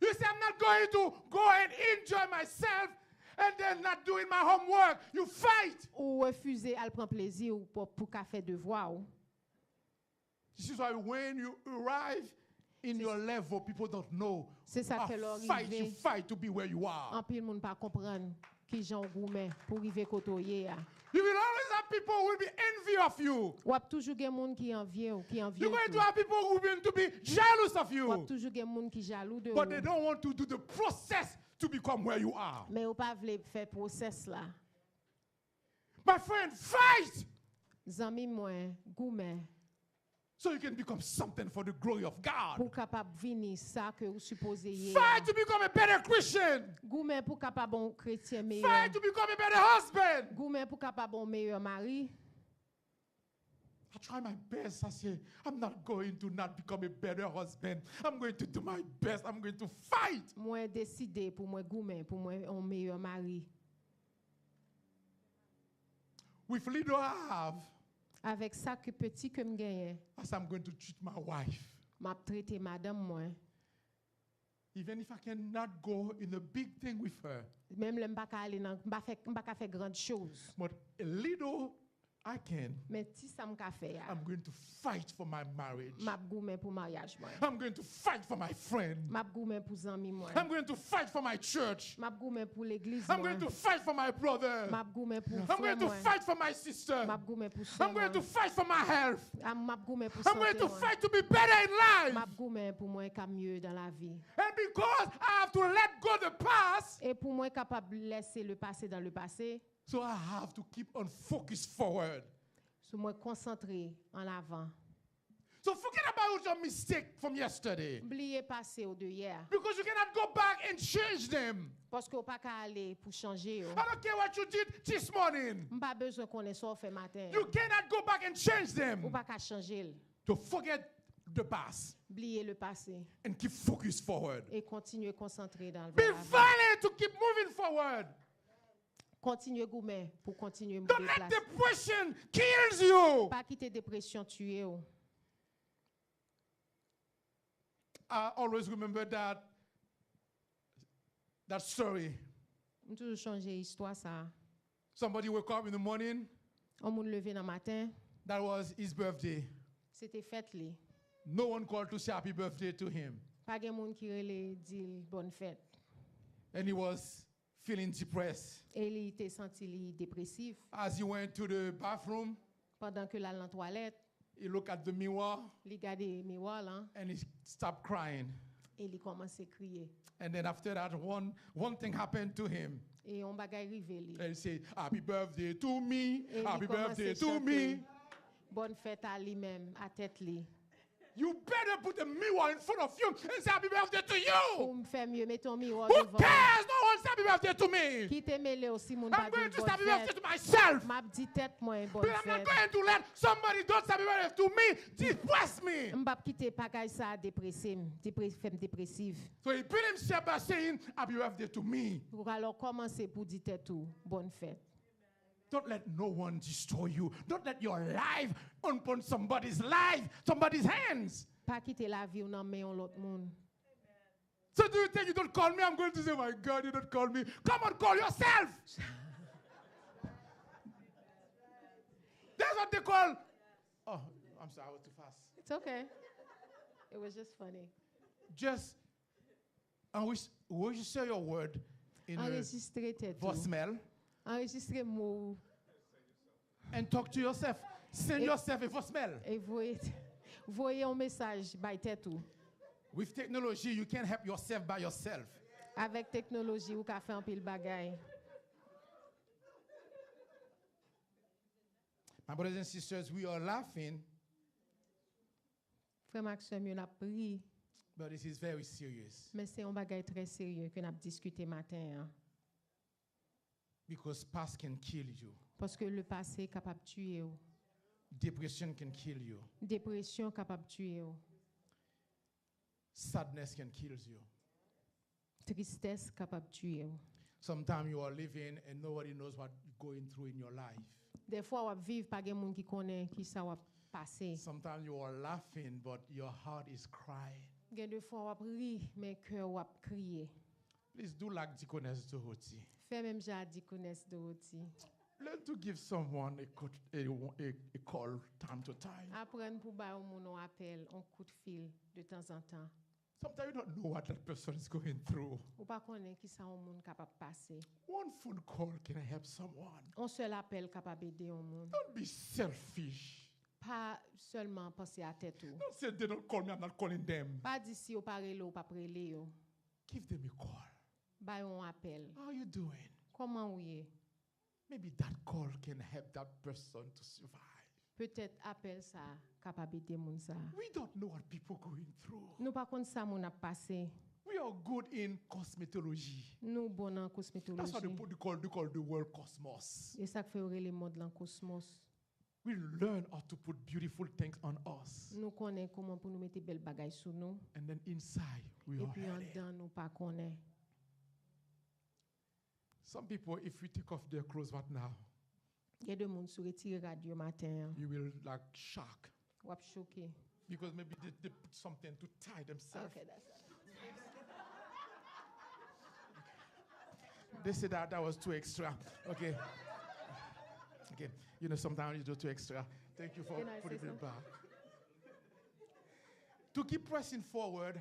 [SPEAKER 2] You say, I'm not going to go and enjoy myself and then not doing my homework. You fight.
[SPEAKER 1] Ou refuser à prendre plaisir ou pour qu'à faire devoir. Ou.
[SPEAKER 2] This is why when you arrive in your level, people don't know.
[SPEAKER 1] C'est ça
[SPEAKER 2] Ah,
[SPEAKER 1] que leur
[SPEAKER 2] fight, you
[SPEAKER 1] arrive.
[SPEAKER 2] fight to be where you are.
[SPEAKER 1] En pile monde pas comprendre qui Jean goumen pour arriver kotoyer.
[SPEAKER 2] You will always have people who will be envy of you.
[SPEAKER 1] Ou a toujours gen monde qui envie ou qui envie.
[SPEAKER 2] You're going to have people who will to be jealous of
[SPEAKER 1] Ou a
[SPEAKER 2] you.
[SPEAKER 1] toujours gen monde qui jaloux de
[SPEAKER 2] But they
[SPEAKER 1] ou.
[SPEAKER 2] don't want to do the process to become where you are.
[SPEAKER 1] Mais ou pas vle faire process là.
[SPEAKER 2] My friend, fight
[SPEAKER 1] Zami moi goumen
[SPEAKER 2] so you can become something for the glory of God.
[SPEAKER 1] pour capable venir ça que vous supposez hier.
[SPEAKER 2] Fight to become a better Christian.
[SPEAKER 1] Goumen pour capable bon chrétien meilleur.
[SPEAKER 2] Fight to become a better husband.
[SPEAKER 1] Goumen pour capable bon meilleur mari.
[SPEAKER 2] I try my best. I say, I'm not going to not become a better husband. I'm going to do my best. I'm going to fight.
[SPEAKER 1] Moi décider pour moi goumen pour moi un meilleur mari.
[SPEAKER 2] With little I have,
[SPEAKER 1] Avec ça que petit que me gagne,
[SPEAKER 2] as I'm going to treat my wife.
[SPEAKER 1] m'a traité madame moi.
[SPEAKER 2] Even if I cannot go in a big thing with her,
[SPEAKER 1] Même le m'pa ka aller dans m'pa ka faire grande chose.
[SPEAKER 2] but a little I can,
[SPEAKER 1] Mais si ça m'ka faire,
[SPEAKER 2] I'm going to fight for my marriage.
[SPEAKER 1] m'a goumen pour mariage moi.
[SPEAKER 2] I'm going to fight for my friend.
[SPEAKER 1] M'a goumen pour zami moi.
[SPEAKER 2] I'm going to fight for my church.
[SPEAKER 1] M'a goumen pour l'église
[SPEAKER 2] I'm
[SPEAKER 1] moi.
[SPEAKER 2] going to fight for my brother.
[SPEAKER 1] M'a goumen pour
[SPEAKER 2] I'm
[SPEAKER 1] frère
[SPEAKER 2] going to
[SPEAKER 1] moi.
[SPEAKER 2] fight for my sister.
[SPEAKER 1] M'a goumen pour sœur
[SPEAKER 2] I'm going
[SPEAKER 1] moi.
[SPEAKER 2] to fight for my health.
[SPEAKER 1] M'a goumen pour
[SPEAKER 2] I'm going
[SPEAKER 1] santé
[SPEAKER 2] to
[SPEAKER 1] moi.
[SPEAKER 2] fight to be better in
[SPEAKER 1] M'a
[SPEAKER 2] life.
[SPEAKER 1] goumen pour moi ka mieux dans la vie.
[SPEAKER 2] And because I have to let go the past,
[SPEAKER 1] Et pour moi capable laisser le passé dans le passé,
[SPEAKER 2] so I have to keep on focus forward.
[SPEAKER 1] sur moi concentrer en avant.
[SPEAKER 2] So forget about your mistake from yesterday.
[SPEAKER 1] Oubliez passé au de hier
[SPEAKER 2] Because you cannot go back and change them.
[SPEAKER 1] parce qu'on pas qu'à aller pour changer.
[SPEAKER 2] I don't care what you did this morning.
[SPEAKER 1] On pas besoin qu'on ait ça fait matin.
[SPEAKER 2] You cannot go back and change
[SPEAKER 1] Ou
[SPEAKER 2] them.
[SPEAKER 1] pas qu'à changer.
[SPEAKER 2] To forget the past
[SPEAKER 1] Oubliez le passé
[SPEAKER 2] and keep focus forward.
[SPEAKER 1] et continuer concentrer dans le
[SPEAKER 2] Be
[SPEAKER 1] vers l'avant.
[SPEAKER 2] violent to keep moving forward.
[SPEAKER 1] Continuer goumen pour continuer me
[SPEAKER 2] Don't let
[SPEAKER 1] déplacer.
[SPEAKER 2] depression kills you.
[SPEAKER 1] Pas quitter dépression tuer ou.
[SPEAKER 2] I always remember that that story.
[SPEAKER 1] On toujours changer histoire ça.
[SPEAKER 2] Somebody woke up in the morning.
[SPEAKER 1] On moun levé dans matin,
[SPEAKER 2] That was his birthday.
[SPEAKER 1] c'était fête li.
[SPEAKER 2] No one called to say happy birthday to him.
[SPEAKER 1] Pas gen moun qui relè dit bonne fête.
[SPEAKER 2] And he was feeling depressed.
[SPEAKER 1] Et il était senti li dépressif.
[SPEAKER 2] As he went to the bathroom,
[SPEAKER 1] Pendant que la dans toilette,
[SPEAKER 2] he looked at the mirror
[SPEAKER 1] il gardait miroir là
[SPEAKER 2] and he stopped crying.
[SPEAKER 1] et il commençait à crier.
[SPEAKER 2] And then after that, one thing happened to him.
[SPEAKER 1] Et on bagay rive li.
[SPEAKER 2] And he said, happy birthday to me.
[SPEAKER 1] Et il
[SPEAKER 2] Happy
[SPEAKER 1] commençait
[SPEAKER 2] birthday
[SPEAKER 1] à
[SPEAKER 2] to
[SPEAKER 1] chanter,
[SPEAKER 2] me.
[SPEAKER 1] bonne fête à lui-même, à tête li.
[SPEAKER 2] You better put a mirror in front of you and say happy birthday to you.
[SPEAKER 1] Ou me fait mieux, mets ton miroir
[SPEAKER 2] Who
[SPEAKER 1] devant.
[SPEAKER 2] cares? No one say happy birthday to me.
[SPEAKER 1] Qui te mêlé aussi mon
[SPEAKER 2] I'm
[SPEAKER 1] bagay
[SPEAKER 2] going to say
[SPEAKER 1] bonne
[SPEAKER 2] happy birthday
[SPEAKER 1] fête.
[SPEAKER 2] to myself.
[SPEAKER 1] M'a dit tête moi bonne
[SPEAKER 2] But I'm not
[SPEAKER 1] fête.
[SPEAKER 2] going to let somebody do happy birthday to me depress me.
[SPEAKER 1] M'bap quitter bagay ça dépressé, femme dépressive.
[SPEAKER 2] So he beat himself by saying happy birthday to me.
[SPEAKER 1] Pour alors commencer pour dire tête tout, bonne fête.
[SPEAKER 2] Don't let no one destroy you. Don't let your life upon somebody's life, somebody's hands.
[SPEAKER 1] Pas quitter la vie ou nan men l'autre monde.
[SPEAKER 2] So do you think you don't call me? I'm going to say, my God, you don't call me. Come on, call yourself. That's what they call. Oh, I'm sorry, I was too fast.
[SPEAKER 1] It's okay. It was just funny.
[SPEAKER 2] Just, register your word in a
[SPEAKER 1] Enregistrer tête tout.
[SPEAKER 2] voicemail
[SPEAKER 1] Enregistrer mot
[SPEAKER 2] and talk to yourself. Send yourself a voicemail.
[SPEAKER 1] et voyez un message by tête tout.
[SPEAKER 2] With technology, you can't help yourself by yourself.
[SPEAKER 1] Avec technologie ou ka fait un pile bagay.
[SPEAKER 2] My brothers and sisters, we are laughing,
[SPEAKER 1] Frère Maxime, on a pris,
[SPEAKER 2] but this is very serious
[SPEAKER 1] mais c'est un bagay très sérieux que n'a discuté matin. Hein.
[SPEAKER 2] because past can kill you.
[SPEAKER 1] Parce que le passé est capable de tuer. Ou.
[SPEAKER 2] Depression can kill you.
[SPEAKER 1] Dépression capable de tuer. Ou.
[SPEAKER 2] Sadness can kill you.
[SPEAKER 1] Tristesse capable de tuer. Ou.
[SPEAKER 2] Sometimes you are living and nobody knows what you're going through in your life.
[SPEAKER 1] Des fois, on vivre pas gen moun qui connaît qui ça va passer.
[SPEAKER 2] Sometimes you are laughing, but your heart is crying.
[SPEAKER 1] Gen des fois, on ri, mais cœur va crier.
[SPEAKER 2] Please do like Deaconess Dorothy.
[SPEAKER 1] Fais même jadi connaisse Dorothy.
[SPEAKER 2] Learn to give someone a call time to time.
[SPEAKER 1] Apprendre pour ba moun on appel, on coup de fil de temps en temps.
[SPEAKER 2] Sometimes you don't know what that person is going through.
[SPEAKER 1] Ou pas connaît qui ça on moun capable passer.
[SPEAKER 2] One phone call can help someone.
[SPEAKER 1] On seul appel capable aider on moun.
[SPEAKER 2] Don't be selfish.
[SPEAKER 1] Pas seulement penser à tête ou.
[SPEAKER 2] Don't say they don't call me, I'm not calling them.
[SPEAKER 1] Pas d'ici ou parler ou pas prélé yo.
[SPEAKER 2] Give them a call.
[SPEAKER 1] Ba on appel.
[SPEAKER 2] How are you doing?
[SPEAKER 1] Comment oui?
[SPEAKER 2] Maybe that call can help that person to survive.
[SPEAKER 1] Peut-être appel ça capable aider moun ça.
[SPEAKER 2] We don't know what people are going through.
[SPEAKER 1] Nous pas connait ça moun a passé.
[SPEAKER 2] We are good in cosmetology.
[SPEAKER 1] Nous bon en
[SPEAKER 2] That's what
[SPEAKER 1] cosmétologie.
[SPEAKER 2] they call the world cosmos.
[SPEAKER 1] Et ça fait le monde dans cosmos.
[SPEAKER 2] We learn how to put beautiful things on us.
[SPEAKER 1] Nous connaît comment pour nous mettre belle bagaille sur nous.
[SPEAKER 2] And then inside, we
[SPEAKER 1] Et
[SPEAKER 2] are
[SPEAKER 1] puis en
[SPEAKER 2] hurting.
[SPEAKER 1] dedans nous pas connaît.
[SPEAKER 2] Some people, if we take off their clothes right now,
[SPEAKER 1] Il y a des monde sur retirer radio matin.
[SPEAKER 2] you will like shock.
[SPEAKER 1] Ou ap choqué.
[SPEAKER 2] Because maybe they put something to tie themselves.
[SPEAKER 1] Okay, that's it.
[SPEAKER 2] They said that was too extra. Okay. Okay. You know, sometimes you do too extra. Thank you for
[SPEAKER 1] Can I
[SPEAKER 2] putting
[SPEAKER 1] say
[SPEAKER 2] it back. To keep pressing forward,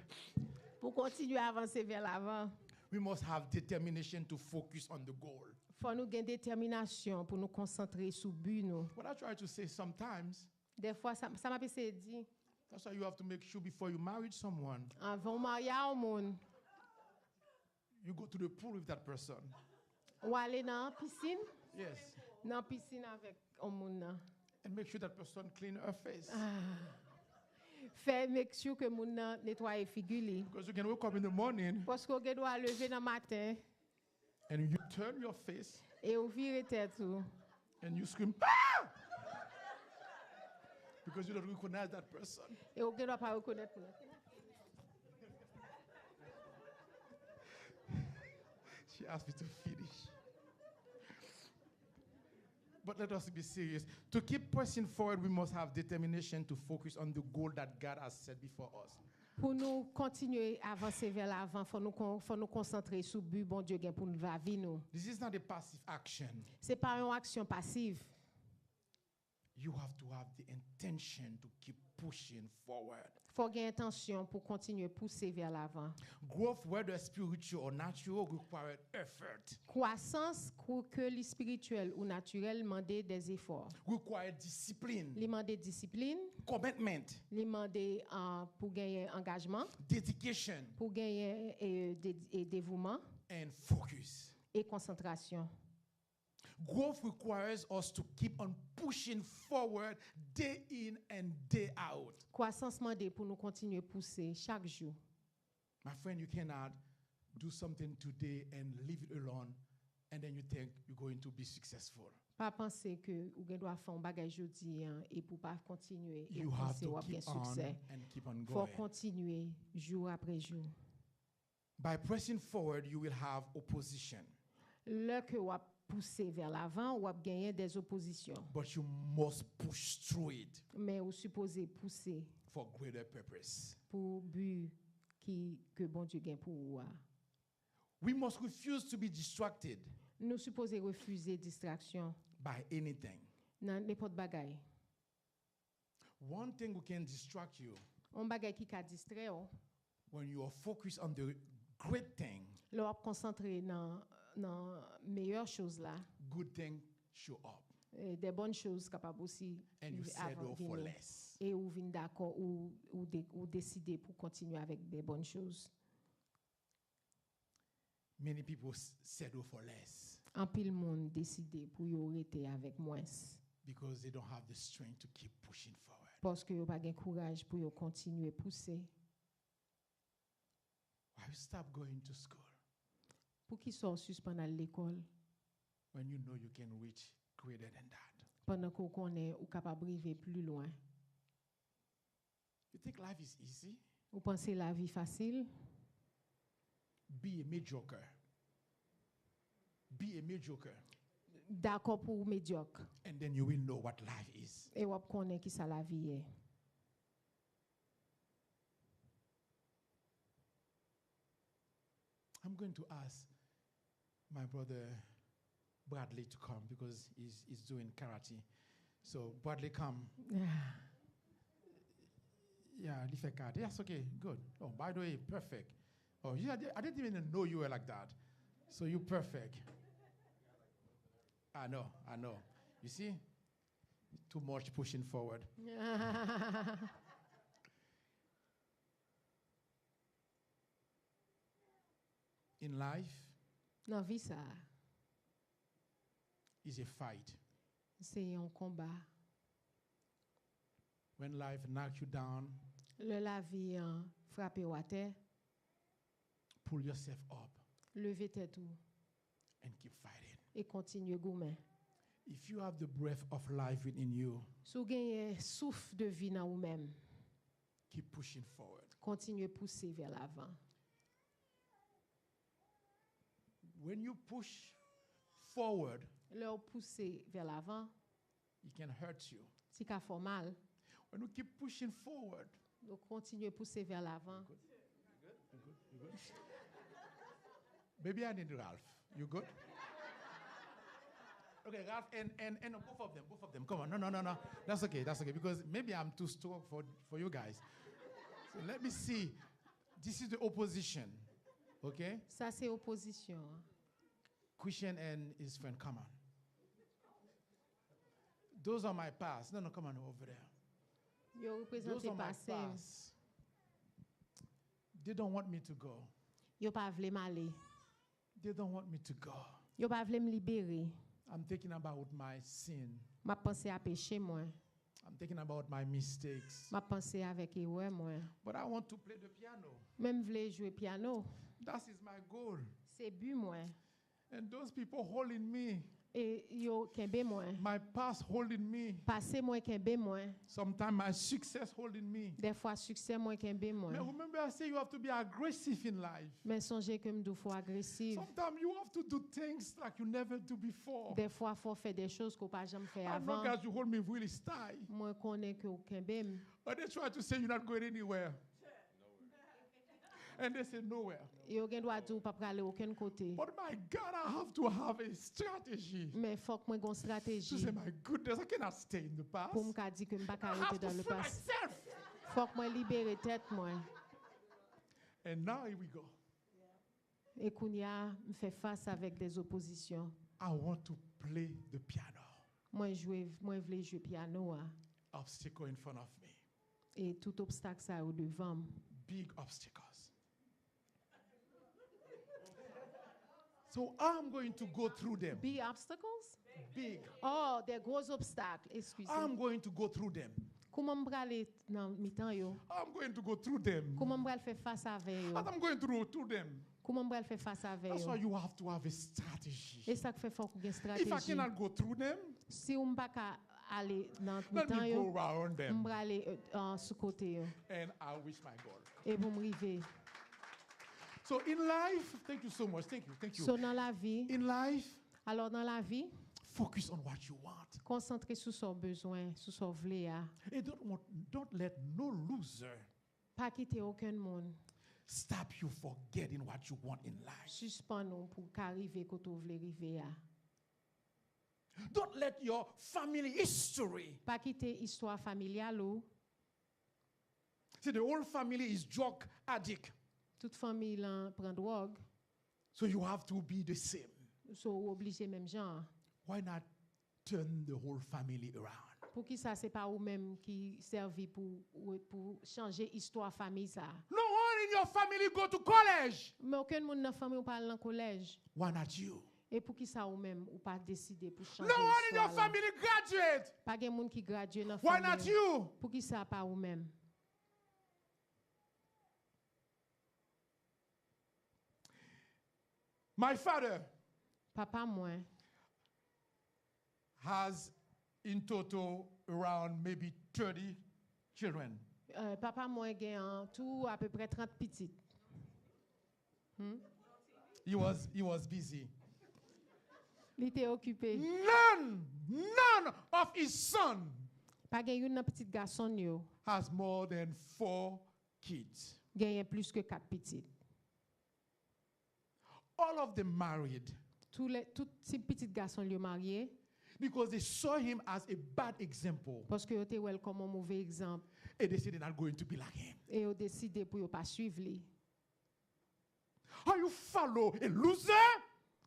[SPEAKER 1] Pour continuer à avancer vers l'avant,
[SPEAKER 2] we must have determination to focus on the goal.
[SPEAKER 1] faut nous gagner détermination pour nous concentrer sur but nous.
[SPEAKER 2] What I try to say sometimes,
[SPEAKER 1] Des fois ça m'a pensé dit
[SPEAKER 2] that's why you have to make sure before you marry someone,
[SPEAKER 1] avant marier au monde
[SPEAKER 2] you go to the pool with that person.
[SPEAKER 1] ou aller dans piscine,
[SPEAKER 2] Yes.
[SPEAKER 1] dans piscine avec un monde nan.
[SPEAKER 2] And make sure that person clean her face.
[SPEAKER 1] Fait make sure que monde nan nettoyer figure li.
[SPEAKER 2] Because you can wake up in the morning
[SPEAKER 1] Parce qu'on doit lever dans matin
[SPEAKER 2] and you turn your face
[SPEAKER 1] et ou virer tête ou.
[SPEAKER 2] and you scream, ah! Because you don't recognize that person.
[SPEAKER 1] Et ou doit pas reconnaître.
[SPEAKER 2] She asked me to finish. But let us be serious. To keep pressing forward, we must have determination to focus on the goal that God has set before us.
[SPEAKER 1] Pour nous continuer à avancer vers l'avant, faut nous concentrer sur le but bon Dieu gain pour nous vivre nous.
[SPEAKER 2] This is not a passive action.
[SPEAKER 1] C'est pas une action passive.
[SPEAKER 2] You have to have the intention to keep pushing forward.
[SPEAKER 1] Faut gagner intention pour continuer pousser vers l'avant.
[SPEAKER 2] Growth, whether spiritual or natural, requires effort.
[SPEAKER 1] Croissance, que le spirituel ou naturel, demande des efforts.
[SPEAKER 2] Require discipline.
[SPEAKER 1] Il demande discipline.
[SPEAKER 2] Commitment.
[SPEAKER 1] Il demande pour gagner engagement.
[SPEAKER 2] Dedication.
[SPEAKER 1] Pour gagner dévouement.
[SPEAKER 2] And focus.
[SPEAKER 1] Et concentration.
[SPEAKER 2] Growth requires us to keep on pushing forward day in and day out.
[SPEAKER 1] Croissance demande pour nous continuer pousser chaque jour.
[SPEAKER 2] My friend, you cannot do something today and leave it alone and then you think you're going to be successful.
[SPEAKER 1] Pas penser que ou doit faire un bagage aujourd'hui et pour pas continuer et
[SPEAKER 2] You have
[SPEAKER 1] penser
[SPEAKER 2] to
[SPEAKER 1] ou bien
[SPEAKER 2] keep on
[SPEAKER 1] succès.
[SPEAKER 2] and keep on
[SPEAKER 1] Faut
[SPEAKER 2] going.
[SPEAKER 1] continuer jour après jour.
[SPEAKER 2] By pressing forward, you will have opposition.
[SPEAKER 1] Là que ou pousser vers l'avant ou gagner des oppositions.
[SPEAKER 2] But you must push through it
[SPEAKER 1] Mais vous supposez pousser
[SPEAKER 2] for greater purpose.
[SPEAKER 1] pour but que bon Dieu gagne pour vous.
[SPEAKER 2] We must refuse to be distracted
[SPEAKER 1] Nous supposons refuser distraction
[SPEAKER 2] by anything.
[SPEAKER 1] dans n'importe bagaille.
[SPEAKER 2] One thing who can distract you
[SPEAKER 1] Un bagaille qui ka distrait
[SPEAKER 2] when you are focused on the great thing,
[SPEAKER 1] là on concentré dans meilleures choses là.
[SPEAKER 2] good things show up.
[SPEAKER 1] Des bonnes choses capables aussi
[SPEAKER 2] And you settle for
[SPEAKER 1] venir.
[SPEAKER 2] less.
[SPEAKER 1] Et ou vient d'accord ou décider pour continuer avec des bonnes choses.
[SPEAKER 2] Many people settle for less
[SPEAKER 1] En pile monde décider pour y arrêter avec moins
[SPEAKER 2] because they don't have the strength to keep pushing forward.
[SPEAKER 1] parce que yo pas gain courage pour yo continuer pousser.
[SPEAKER 2] Why stop going to school
[SPEAKER 1] Pour qui sont suspendus à l'école
[SPEAKER 2] when you know you can reach greater than that?
[SPEAKER 1] pendant qu'on connaît ou capable d'arriver plus loin.
[SPEAKER 2] You think life is easy?
[SPEAKER 1] Vous pensez la vie facile?
[SPEAKER 2] Be a mediocre. Be a mediocre.
[SPEAKER 1] D'accord pour médiocre.
[SPEAKER 2] And then you will know what life is.
[SPEAKER 1] Et vous connaissez qui ça la vie est.
[SPEAKER 2] I'm going to ask my brother Bradley to come because he's doing karate. So Bradley, come. Yeah, he fait karate. Yes, okay, good. Oh, by the way, perfect. Oh, I didn't even know you were like that. So you're perfect. I know. You see? Too much pushing forward. In life,
[SPEAKER 1] Dans vie ça,
[SPEAKER 2] is a fight.
[SPEAKER 1] c'est un combat.
[SPEAKER 2] When life knocks you down,
[SPEAKER 1] La vie frappe au terre,
[SPEAKER 2] pull yourself up
[SPEAKER 1] levez tête ou
[SPEAKER 2] and keep fighting.
[SPEAKER 1] et continuez goumen.
[SPEAKER 2] If you have the breath of life within you,
[SPEAKER 1] Si vous avez souffle de vie dans vous-même,
[SPEAKER 2] keep pushing forward.
[SPEAKER 1] continuez pousser vers l'avant.
[SPEAKER 2] When you push forward,
[SPEAKER 1] Leur pousser vers l'avant,
[SPEAKER 2] it can hurt you.
[SPEAKER 1] si ça fait mal,
[SPEAKER 2] When you keep pushing forward,
[SPEAKER 1] donc continuez pousser vers l'avant.
[SPEAKER 2] you good? Maybe I need Ralph. You good? Okay, Ralph, and both of them. Come on, no. That's okay, because maybe I'm too strong for you guys. So let me see. This is the opposition, okay?
[SPEAKER 1] Ça c'est opposition.
[SPEAKER 2] Christian and his friend, come on. Those are my past. No, come on over there.
[SPEAKER 1] Yo
[SPEAKER 2] Those
[SPEAKER 1] représente
[SPEAKER 2] are my
[SPEAKER 1] passé.
[SPEAKER 2] past. They don't want me to go.
[SPEAKER 1] Yo pas vle m'aller.
[SPEAKER 2] They don't want me to go.
[SPEAKER 1] Yo pas vle me libérer.
[SPEAKER 2] I'm thinking about my sin.
[SPEAKER 1] M'a pensé à péché moi.
[SPEAKER 2] I'm thinking about my mistakes.
[SPEAKER 1] M'a pensé avec erreur moi.
[SPEAKER 2] But I want to play the piano.
[SPEAKER 1] Même vle jouer piano.
[SPEAKER 2] That is my goal.
[SPEAKER 1] C'est but moi.
[SPEAKER 2] And those people holding me,
[SPEAKER 1] Et yo kembe moi.
[SPEAKER 2] my past holding me,
[SPEAKER 1] Passé moi kembe moi.
[SPEAKER 2] sometimes my success holding me.
[SPEAKER 1] Des fois succès moi kembe moi.
[SPEAKER 2] But remember, I say you have to be aggressive in life.
[SPEAKER 1] Mais songez que m'dou faut agressif.
[SPEAKER 2] Sometimes you have to do things like you never do before.
[SPEAKER 1] Des fois faut faire des choses qu'on pas jamais fait
[SPEAKER 2] As
[SPEAKER 1] avant.
[SPEAKER 2] long as you hold me really tight.
[SPEAKER 1] Moi connais que kembe.
[SPEAKER 2] But they try to say you're not going anywhere. And they say nowhere.
[SPEAKER 1] Et au gen doit dire pas aller aucun côté.
[SPEAKER 2] But my God, I have to have a strategy.
[SPEAKER 1] Mais faut que moi gon
[SPEAKER 2] To
[SPEAKER 1] stratégie
[SPEAKER 2] say, my goodness, I cannot stay in the past.
[SPEAKER 1] pour me dire que me pas
[SPEAKER 2] I have
[SPEAKER 1] arrêter
[SPEAKER 2] to
[SPEAKER 1] dans le
[SPEAKER 2] free
[SPEAKER 1] passé.
[SPEAKER 2] myself.
[SPEAKER 1] Faut que moi libérer tête moi.
[SPEAKER 2] And now here we go.
[SPEAKER 1] Et kounya me fait face avec des oppositions.
[SPEAKER 2] I want to play the piano.
[SPEAKER 1] Moi voulais jouer piano
[SPEAKER 2] Obstacle in front of me.
[SPEAKER 1] et tout obstacle ça au devant.
[SPEAKER 2] Big obstacles. So I'm going to go through them.
[SPEAKER 1] Big obstacles?
[SPEAKER 2] Big.
[SPEAKER 1] Oh, des gros obstacles, excusez.
[SPEAKER 2] I'm going to go through them.
[SPEAKER 1] Comment me aller dans mi-temps yo?
[SPEAKER 2] I'm going to go through them.
[SPEAKER 1] Comment me faire face avec yo?
[SPEAKER 2] And I'm going through them.
[SPEAKER 1] Comment me faire face avec
[SPEAKER 2] That's why
[SPEAKER 1] yo?
[SPEAKER 2] you have to have a strategy.
[SPEAKER 1] Et ça fait faut qu'il y ait une
[SPEAKER 2] If I
[SPEAKER 1] stratégie.
[SPEAKER 2] cannot go through them,
[SPEAKER 1] Si on pas aller dans
[SPEAKER 2] let
[SPEAKER 1] mi-temps
[SPEAKER 2] me
[SPEAKER 1] yo,
[SPEAKER 2] go around them.
[SPEAKER 1] on aller sous côté yo
[SPEAKER 2] And I'll reach my goal.
[SPEAKER 1] et pour me river.
[SPEAKER 2] So in life, thank you so much. Thank you. Thank you.
[SPEAKER 1] So dans la vie,
[SPEAKER 2] In life,
[SPEAKER 1] alors dans la vie,
[SPEAKER 2] focus on what you want.
[SPEAKER 1] concentrer sur son besoin, sur son vle a.
[SPEAKER 2] And don't let no loser
[SPEAKER 1] Pas quitter aucun monde.
[SPEAKER 2] stop you forgetting what you want in life.
[SPEAKER 1] Suspend nous pour qu'arriver quand on veut arriver a.
[SPEAKER 2] Don't let your family history.
[SPEAKER 1] Pas quitter histoire familiale ou
[SPEAKER 2] See, the whole family is drug addict.
[SPEAKER 1] toute famille là prend drogue,
[SPEAKER 2] So you have to be the same.
[SPEAKER 1] so obligé même genre.
[SPEAKER 2] Why not turn the whole family around?
[SPEAKER 1] Pour qui ça c'est pas ou même qui servi pour changer histoire famille ça.
[SPEAKER 2] No one in your family go to college.
[SPEAKER 1] Mais aucun monde dans famille ou parle dans collège.
[SPEAKER 2] Why not you?
[SPEAKER 1] Et pour qui ça ou même ou pas décider pour changer
[SPEAKER 2] No one in your
[SPEAKER 1] histoire. là.
[SPEAKER 2] family graduate.
[SPEAKER 1] Pas gen monde qui gradué dans
[SPEAKER 2] Why not
[SPEAKER 1] famille.
[SPEAKER 2] you?
[SPEAKER 1] Pour qui ça pas ou même.
[SPEAKER 2] My father
[SPEAKER 1] Papa moi
[SPEAKER 2] has in total around maybe 30 children.
[SPEAKER 1] Papa moi gen en tout à peu près 30 petites.
[SPEAKER 2] He was busy.
[SPEAKER 1] Il était occupé.
[SPEAKER 2] None of his son
[SPEAKER 1] Pas gen yon petit garçon yo.
[SPEAKER 2] has more than 4 kids.
[SPEAKER 1] Gen plus que 4 petites.
[SPEAKER 2] All of them married
[SPEAKER 1] Tous ces petits garçons yo mariés
[SPEAKER 2] because they saw him as a bad example
[SPEAKER 1] parce que yo te wel comme un mauvais exemple
[SPEAKER 2] and they said they're not going to be like him.
[SPEAKER 1] et yo décidé pour yo pas suivre lui.
[SPEAKER 2] Are you follow a loser?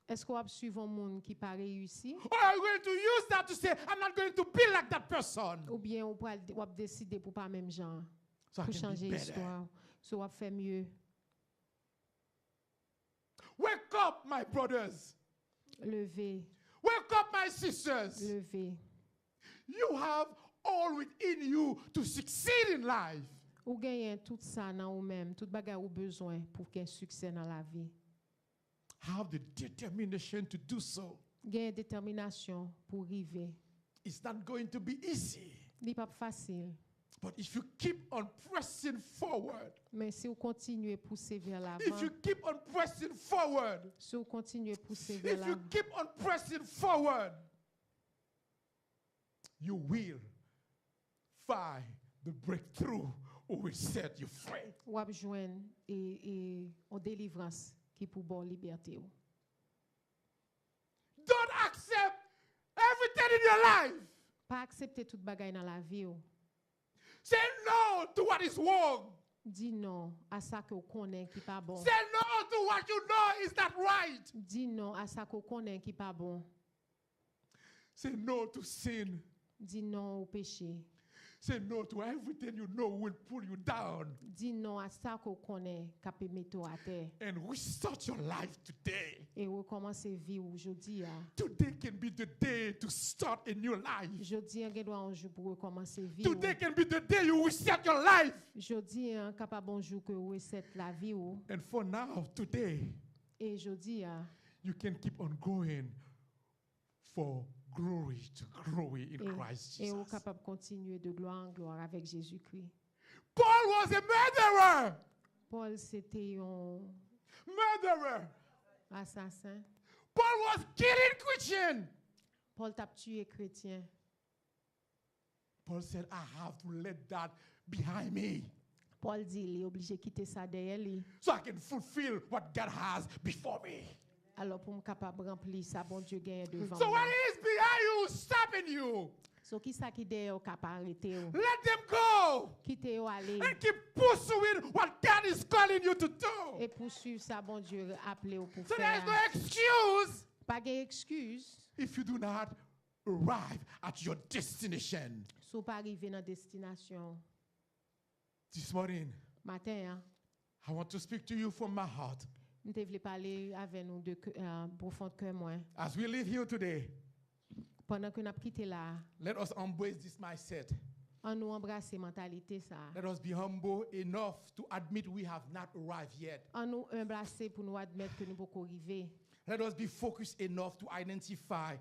[SPEAKER 1] Est-ce qu'on va suivre un monde qui pas réussi
[SPEAKER 2] Or are you going to use that to say, I'm not going to be like that person?
[SPEAKER 1] ou bien on va décider pour pas même genre
[SPEAKER 2] So I
[SPEAKER 1] pour
[SPEAKER 2] can
[SPEAKER 1] changer
[SPEAKER 2] be better.
[SPEAKER 1] l'histoire. So on va faire mieux.
[SPEAKER 2] Wake up, my brothers.
[SPEAKER 1] Lever,
[SPEAKER 2] Wake up, my sisters.
[SPEAKER 1] lever.
[SPEAKER 2] You have all within you to succeed in life.
[SPEAKER 1] Ou gagne tout ça dans ou même, tout bagay ou besoin pour qu'il y ait succès dans la vie.
[SPEAKER 2] Have the determination to do so.
[SPEAKER 1] Gagne détermination pour arriver.
[SPEAKER 2] It's not going to be easy.
[SPEAKER 1] N'est pas facile,
[SPEAKER 2] But if you keep on pressing forward,
[SPEAKER 1] mais si vous continuez à pousser vers l'avant,
[SPEAKER 2] if you keep on pressing forward,
[SPEAKER 1] si vous continuez à pousser vers
[SPEAKER 2] if you
[SPEAKER 1] l'avant,
[SPEAKER 2] keep on pressing forward, you will find the breakthrough who will set you free.
[SPEAKER 1] ou avez joindre et en délivrance qui pour bonne liberté. Ou.
[SPEAKER 2] Don't accept everything in your life.
[SPEAKER 1] Pas accepter toute bagaille dans la vie. Ou.
[SPEAKER 2] Say no to what is wrong.
[SPEAKER 1] Dis non à ça que vous connaissez qui pas bon.
[SPEAKER 2] Say no to what you know is not right.
[SPEAKER 1] Dis non à ça que vous connaissez qui pas bon.
[SPEAKER 2] Say no to sin.
[SPEAKER 1] Dis non au péché.
[SPEAKER 2] Say no to everything you know will pull you down.
[SPEAKER 1] Dis non à ça que vous connaissez qui peut mettre à terre.
[SPEAKER 2] And restart your life today.
[SPEAKER 1] Et recommencer vivre aujourd'hui.
[SPEAKER 2] Today can be the day to start a new life.
[SPEAKER 1] Jeudi, on doit un jour pour recommencer vivre.
[SPEAKER 2] Today can be the day you reset your life.
[SPEAKER 1] Jeudi, on capable un jour que reset la vie.
[SPEAKER 2] And for now, today,
[SPEAKER 1] Et jeudi,
[SPEAKER 2] you can keep on going for glory to glory in Christ
[SPEAKER 1] et on
[SPEAKER 2] Jesus.
[SPEAKER 1] capable continuer de gloire en gloire avec Jésus-Christ.
[SPEAKER 2] Paul was a murderer.
[SPEAKER 1] Paul, c'était un
[SPEAKER 2] Murderer.
[SPEAKER 1] assassin.
[SPEAKER 2] Paul was killing Christians.
[SPEAKER 1] Paul t'a tué chrétien.
[SPEAKER 2] Paul said, I have to let that behind me.
[SPEAKER 1] Paul dit il est obligé de quitter ça derrière lui.
[SPEAKER 2] so I can fulfill what God has before me.
[SPEAKER 1] Alors pour me capable remplir ça bon Dieu gagne devant
[SPEAKER 2] So
[SPEAKER 1] moi.
[SPEAKER 2] what is behind you stopping you?
[SPEAKER 1] So qui ça qui derrière capable arrêter ou?
[SPEAKER 2] Let them go
[SPEAKER 1] Quitter ou aller
[SPEAKER 2] and keep pursuing what God is calling you to do.
[SPEAKER 1] et poursuivre ça bon Dieu appelé ou pour
[SPEAKER 2] So there is no
[SPEAKER 1] faire.
[SPEAKER 2] excuse
[SPEAKER 1] Pas d'excuse.
[SPEAKER 2] if you do not arrive at your destination.
[SPEAKER 1] So pas arriver dans destination
[SPEAKER 2] This morning,
[SPEAKER 1] matin hein.
[SPEAKER 2] I want to speak to you from my heart.
[SPEAKER 1] Je voulais parler avec nous de profond cœur moi.
[SPEAKER 2] As we live here today,
[SPEAKER 1] Pendant que nous avons quitté là,
[SPEAKER 2] let us embrace this mindset.
[SPEAKER 1] on nous embrasse mentalité ça.
[SPEAKER 2] Let us be humble enough to admit we have not arrived yet.
[SPEAKER 1] On nous embrasser pour nous admettre que nous ne pouvons pas arriver.
[SPEAKER 2] Let us be focused enough to identify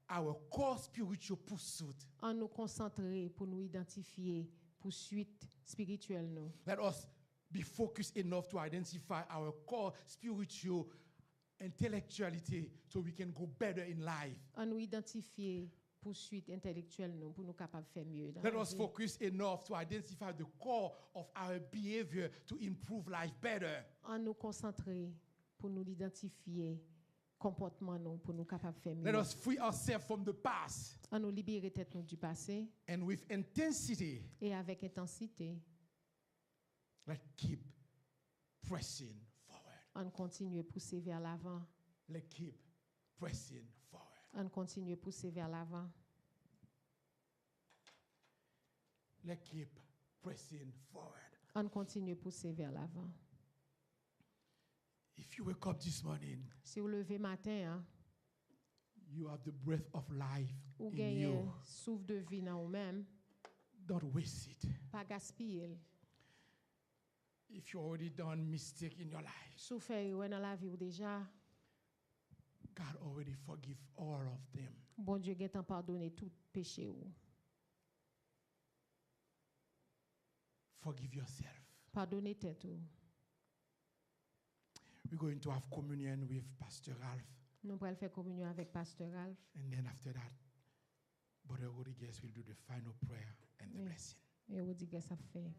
[SPEAKER 2] our core spiritual pursuit.
[SPEAKER 1] On nous concentrer pour nous identifier poursuite spirituelle nous.
[SPEAKER 2] Let us be focused enough to identify our core spiritual intellectuality so we can go better in life.
[SPEAKER 1] On nous identifier poursuite intellectuelle nous pour nous capables de faire mieux dans
[SPEAKER 2] Let
[SPEAKER 1] la
[SPEAKER 2] us
[SPEAKER 1] vie.
[SPEAKER 2] focus enough to identify the core of our behavior to improve life better.
[SPEAKER 1] On nous concentrer pour nous identifier comportement nous pour nous capables de faire
[SPEAKER 2] Let
[SPEAKER 1] mieux.
[SPEAKER 2] us free ourselves from the past
[SPEAKER 1] On nous libérer tête nous du passé
[SPEAKER 2] and with intensity,
[SPEAKER 1] et avec intensité,
[SPEAKER 2] let's keep pressing forward.
[SPEAKER 1] on continue à pousser vers l'avant.
[SPEAKER 2] Let's keep pressing forward.
[SPEAKER 1] On continue à pousser vers l'avant.
[SPEAKER 2] Let's keep pressing forward.
[SPEAKER 1] On continue à pousser vers l'avant.
[SPEAKER 2] If you wake up this morning,
[SPEAKER 1] Si vous levez matin, hein,
[SPEAKER 2] you have the breath of life
[SPEAKER 1] ou
[SPEAKER 2] in
[SPEAKER 1] gagnez
[SPEAKER 2] you.
[SPEAKER 1] souffle de vie dans vous-même,
[SPEAKER 2] Don't waste it.
[SPEAKER 1] pas gaspiller.
[SPEAKER 2] If you already done mistake in your life,
[SPEAKER 1] Souffrir dans la vie ou déjà,
[SPEAKER 2] God already forgive all of them.
[SPEAKER 1] bon Dieu a tant pardonné tout péché ou.
[SPEAKER 2] Forgive yourself.
[SPEAKER 1] Pardonnez tête ou.
[SPEAKER 2] We're going to have communion with Pastor Ralph.
[SPEAKER 1] Nous allons faire communion avec Pasteur Ralph.
[SPEAKER 2] And then after that, Brother Rodriguez will do the final prayer and the
[SPEAKER 1] Oui.
[SPEAKER 2] blessing.
[SPEAKER 1] Et vous dites que ça fait.